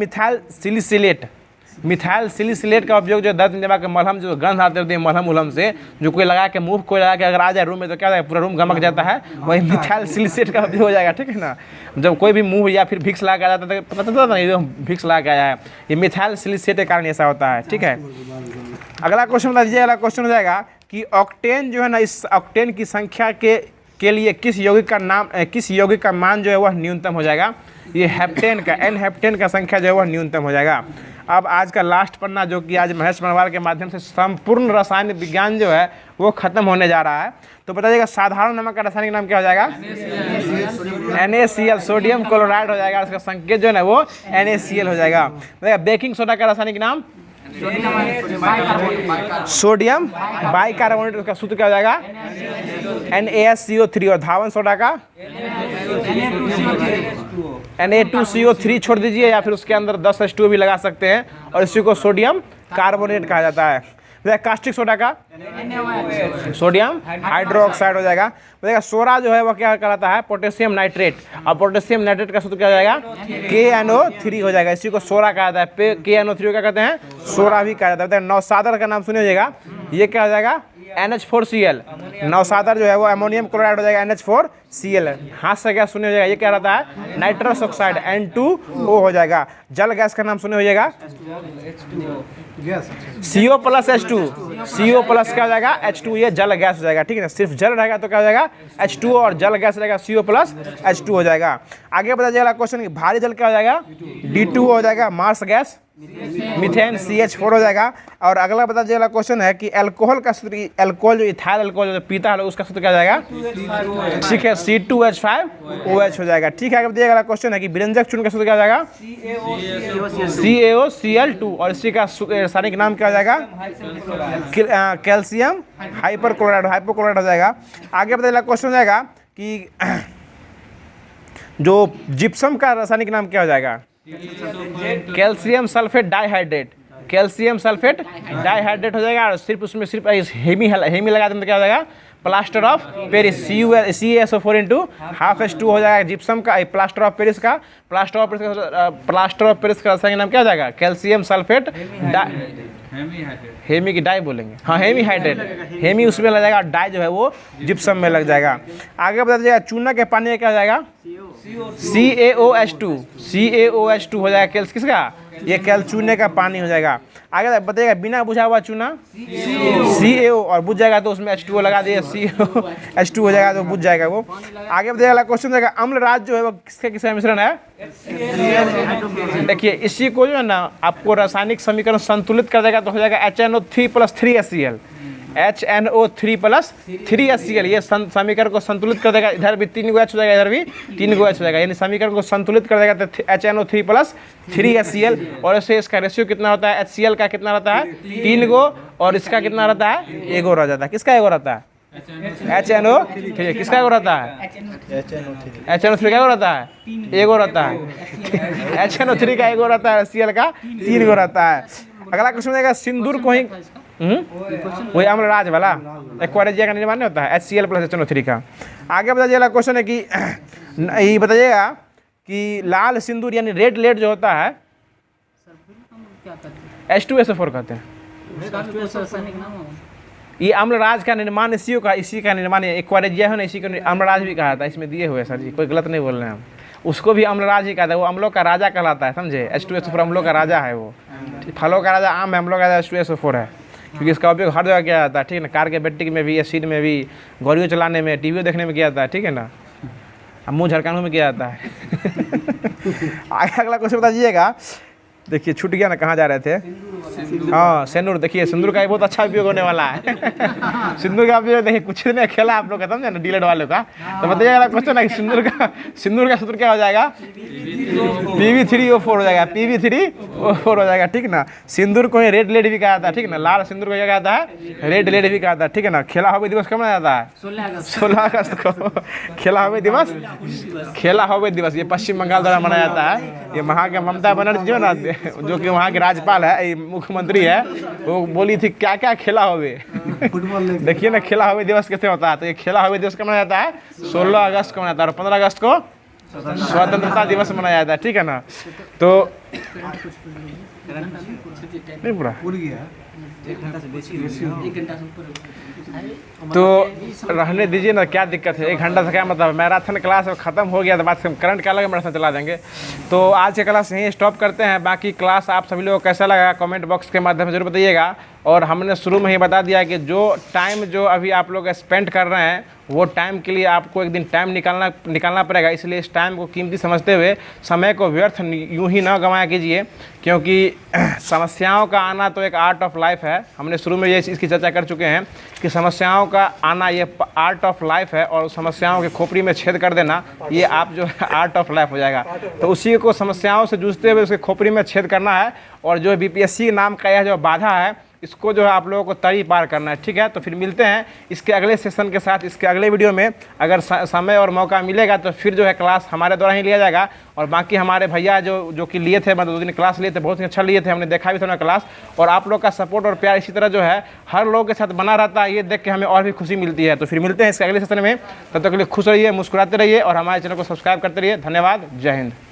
मिथाइल सिलिसिलेट का उपयोग जो दर्द निवारक मलहम जो गंध आते होते हैं मलहम उलहम से, जो कोई लगा के मुंह कोई लगा के अगर आ जाए रूम में तो क्या होता है? पूरा रूम गमक जाता है। वही मिथाइल सिलिसिलेट का उपयोग हो जाएगा, ठीक है ना। जब कोई भी मुंह या फिर भिक्स लगा के आ जाता है तो पता चलता ना ये भिक्स लगा के आया है, ये मिथाइल सिलिसिलेट के कारण ऐसा होता है, ठीक है। अगला क्वेश्चन बता दीजिए। अगला क्वेश्चन हो जाएगा कि ऑक्टेन जो है ना इस ऑक्टेन की संख्या के लिए किस यौगिक का मान जो है वह न्यूनतम हो जाएगा? ये हेप्टेन का एन हेप्टेन का संख्या जो है वह न्यूनतम हो जाएगा। अब आज का लास्ट पन्ना जो कि आज महेश मनवाल के माध्यम से संपूर्ण रासायनिक विज्ञान जो है वो खत्म होने जा रहा है। तो बताइएगा साधारण नमक का रासायनिक नाम क्या हो जाएगा? NaCl, सोडियम क्लोराइड हो जाएगा। उसका संकेत जो है ना वो NaCl हो जाएगा। बताइएगा बेकिंग सोडा का रासायनिक नाम सोडियम बाइकार्बोनेट, उसका सूत्र क्या हो जाएगा? NaSCO3। और धावन सोडा का Na2CO3 छोड़ दीजिए, या फिर उसके अंदर 10 H2O भी लगा सकते हैं और इसी को सोडियम कार्बोनेट कहा जाता है। कास्टिक सोडा का सोडियम हाइड्रोक्साइड हो जाएगा। बताइएगा सोडा जो है वो क्या कहलाता है? Potassium nitrate. और पोटेशियम नाइट्रेट का सूत्र क्या हो जाएगा? KNO3 हो जाएगा। इसी को सोडा कहा जाता है। KNO3 क्या कहते हैं? सोडा भी कहा जाता है। नौसादर का नाम सुनिएगा, ये क्या हो जाएगा? NH4Cl। नौसादर जो है वो अमोनियम क्लोराइड हो जाएगा, NH4Cl। हाथ से गैस सुने हो जाएगा, ये क्या रहता है? नाइट्रस ऑक्साइड, N2O हो जाएगा। जल गैस का नाम सुने हो जाएगा CO plus H2। CO plus क्या हो जाएगा? H2, ये जल गैस हो जाएगा। ठीक है ना, सिर्फ जल रहेगा तो क्या हो जाएगा? H2O, और जल गैस रहेगा CO प्लस H2 हो जाएगा। आगे बता जाएगा क्वेश्चन कि भारी जल क्या हो जाएगा? D2 हो जाएगा। मार्स गैस मीथेन CH4 हो जाएगा। और अगला बता जाएगा क्वेश्चन है कि अल्कोहल का सूत्र, अल्कोहल जो इथाइल अल्कोहल जो पीता है उसका सूत्र क्या हो जाएगा? ठीक है, C2H5OH हो जाएगा। ठीक है, आगे बताइएगा क्वेश्चन है कि व्यंजक चूर्ण का सूत्र क्या हो जाएगा? CaOCl2। और इसी का रासायनिक नाम क्या हो जाएगा? कैल्शियम हाइपरक्लोराइड, हाइपोक्लोराइड हो जाएगा। आगे बताइएगा क्वेश्चन हो जाएगा कि जो जिप्सम का रासायनिक नाम क्या हो जाएगा? Calcium sulphate dihydrate. Calcium sulphate dihydrate हो जाएगा। और सिर्फ उसमें सिर्फ हेमी लगा दें तो क्या हो जाएगा? Plaster of Paris, CaSO4 into half H2 हो जाएगा। जिप्सम का प्लास्टर ऑफ पेरिस का रासायनिक नाम क्या हो जाएगा? कैल्शियम सल्फेट हेमी की डाई बोलेंगे, हाँ हेमी हाइड्रेट, हेमी उसमें लग जाएगा, डाई जो है वो जिप्सम में लग जाएगा। आगे बता दीजिएगा चूना के पानी में क्या हो जाएगा? CaOH2। CaOH2 हो जाएगा। किसका? ये कैल चूने का पानी हो जाएगा। आगे बताइएगा बिना बुझा हुआ चूना CaO, और बुझ जाएगा तो उसमें H2O लगा दिए, CaOH2 हो जाएगा तो बुझ जाएगा वो। आगे बताइएगा क्वेश्चन जाएगा अम्ल राज जो है वो किसका मिश्रण है? देखिए इसी को जो है ना आपको रासायनिक समीकरण संतुलित कर देगा तो हो जाएगा HNO3 + 3HCl। HNO3 + 3HCl, ये समीकरण को संतुलित कर देगा। इधर भी 3 गो H हो जाएगा, इधर भी 3 गो H हो जाएगा, यानी समीकरण को संतुलित कर देगा तो HNO3 + 3HCl। और ऐसे इसका रेशियो कितना होता है? HCl का कितना रहता है? 3 गो, और इसका कितना रहता है? 1 गो रह जाता है। किसका 1 गो रहता है? HNO3। किसका 1 गो रहता है? HNO3 का 1 गो रहता है? 1 गो रहता है। HNO3 का 1 गो रहता है, HCl का 3 गो रहता है। अगला क्वेश्चन जाएगा सिंदूर को ही वही अम्लराज वाला एक्वारेजिया का निर्माण नहीं होता है HCl + HNO3 का। आगे बताइएगा क्वेश्चन है कि ये बताइएगा कि लाल सिंदूर यानी रेड लेड जो होता है H2SO4 कहते हैं। ये अम्लराज का निर्माण इसी का निर्माण एक्वारेजिया है ना, इसी को अम्लराज भी कहा था। इसमें दिए हुए सर जी, कोई गलत नहीं बोल रहे हैं हम। उसको भी अम्लराज ही कहता है, वो अम्लों का राजा कहलाता है, समझे? H2SO4 अम्लों का राजा है वो। फलों का राजा आम है, अम्लों का राजा H2SO4 है, क्योंकि इसका उपयोग हर जगह किया जाता है। ठीक है ना, कार के बैटरी में भी, एसिड में भी, गाड़ियों चलाने में, टीवी देखने में किया जाता है। ठीक है ना, मुँह झड़काने में किया जाता है। आगे अगला क्वेश्चन बताइएगा। देखिए छूट गया ना, कहाँ जा रहे थे? हाँ सिंदूर। देखिए सिंदूर का बहुत अच्छा उपयोग होने वाला है। सिंदूर का उपयोग देखिए कुछ दिन में खेला आप लोग का, समझे ना, डीलर वालों का। तो बताइएगा क्वेश्चन है सिंदूर का सूत्र क्या हो जाएगा? Pb3O4 हो जाएगा, Pb3O4 हो जाएगा। ठीक ना, सिंदूर को रेड लेड भी कहा जाता है। ठीक ना, लाल सिंदूर को क्या कहता है? रेड लेड भी कहा जाता है। ठीक है ना, खेला हवा दिवस कब मनाया जाता है? 16 अगस्त को खेला हवा दिवस। ये पश्चिम बंगाल द्वारा मनाया जाता है। ये वहाँ के ममता बनर्जी जो ना, जो कि वहाँ के राज्यपाल है, मुख्यमंत्री है, वो बोली थी क्या क्या खेला होवे। देखिए ना खेला हवा दिवस कैसे होता है। तो ये खेला हवा दिवस कब मनाया जाता है? 16 अगस्त को मनाया जाता है, और 15 अगस्त को स्वतंत्रता दिवस मनाया जाता है। ठीक है ना, तो नहीं पूरा तो रहने दीजिए ना, क्या दिक्कत है? 1 घंटा से क्या मतलब? मैराथन क्लास खत्म हो गया तो बात करंट का अलग मैराथन चला देंगे। तो आज की क्लास यहीं स्टॉप करते हैं। बाकी क्लास आप सभी लोगों को कैसा लगा कमेंट बॉक्स के माध्यम से जरूर बताइएगा। और हमने शुरू में ही बता दिया कि जो टाइम जो अभी आप लोग स्पेंड कर रहे हैं वो टाइम के लिए आपको एक दिन टाइम निकालना पड़ेगा। इसलिए इस टाइम को कीमती समझते हुए समय को व्यर्थ यूं ही ना गंवाया ना कीजिए, क्योंकि समस्याओं का आना तो एक आर्ट ऑफ लाइफ है। हमने शुरू में ये इसकी चर्चा कर चुके हैं कि समस्याओं का आना ये आर्ट ऑफ लाइफ है, और समस्याओं के खोपड़ी में छेद कर देना ये आप जो है आर्ट ऑफ लाइफ हो जाएगा। तो उसी को समस्याओं से जूझते हुए उसके खोपड़ी में छेद करना है, और जो बीपीएससी नाम का यह जो बाधा है इसको जो है आप लोगों को तरी पार करना है। ठीक है, तो फिर मिलते हैं इसके अगले सेशन के साथ, इसके अगले वीडियो में। अगर समय और मौका मिलेगा तो फिर जो है क्लास हमारे द्वारा ही लिया जाएगा, और बाकी हमारे भैया जो कि लिए थे, मतलब 2 दिन क्लास लिए थे, बहुत ही अच्छा लिए थे, हमने देखा भी था ना क्लास। और आप लोग का सपोर्ट और प्यार इसी तरह जो है हर लोग के साथ बना रहता है, ये देख के हमें और भी खुशी मिलती है। तो फिर मिलते हैं इसके अगले सेशन में, तब तक के लिए खुश रहिए, मुस्कुराते रहिए और हमारे चैनल को सब्सक्राइब करते रहिए। धन्यवाद, जय हिंद।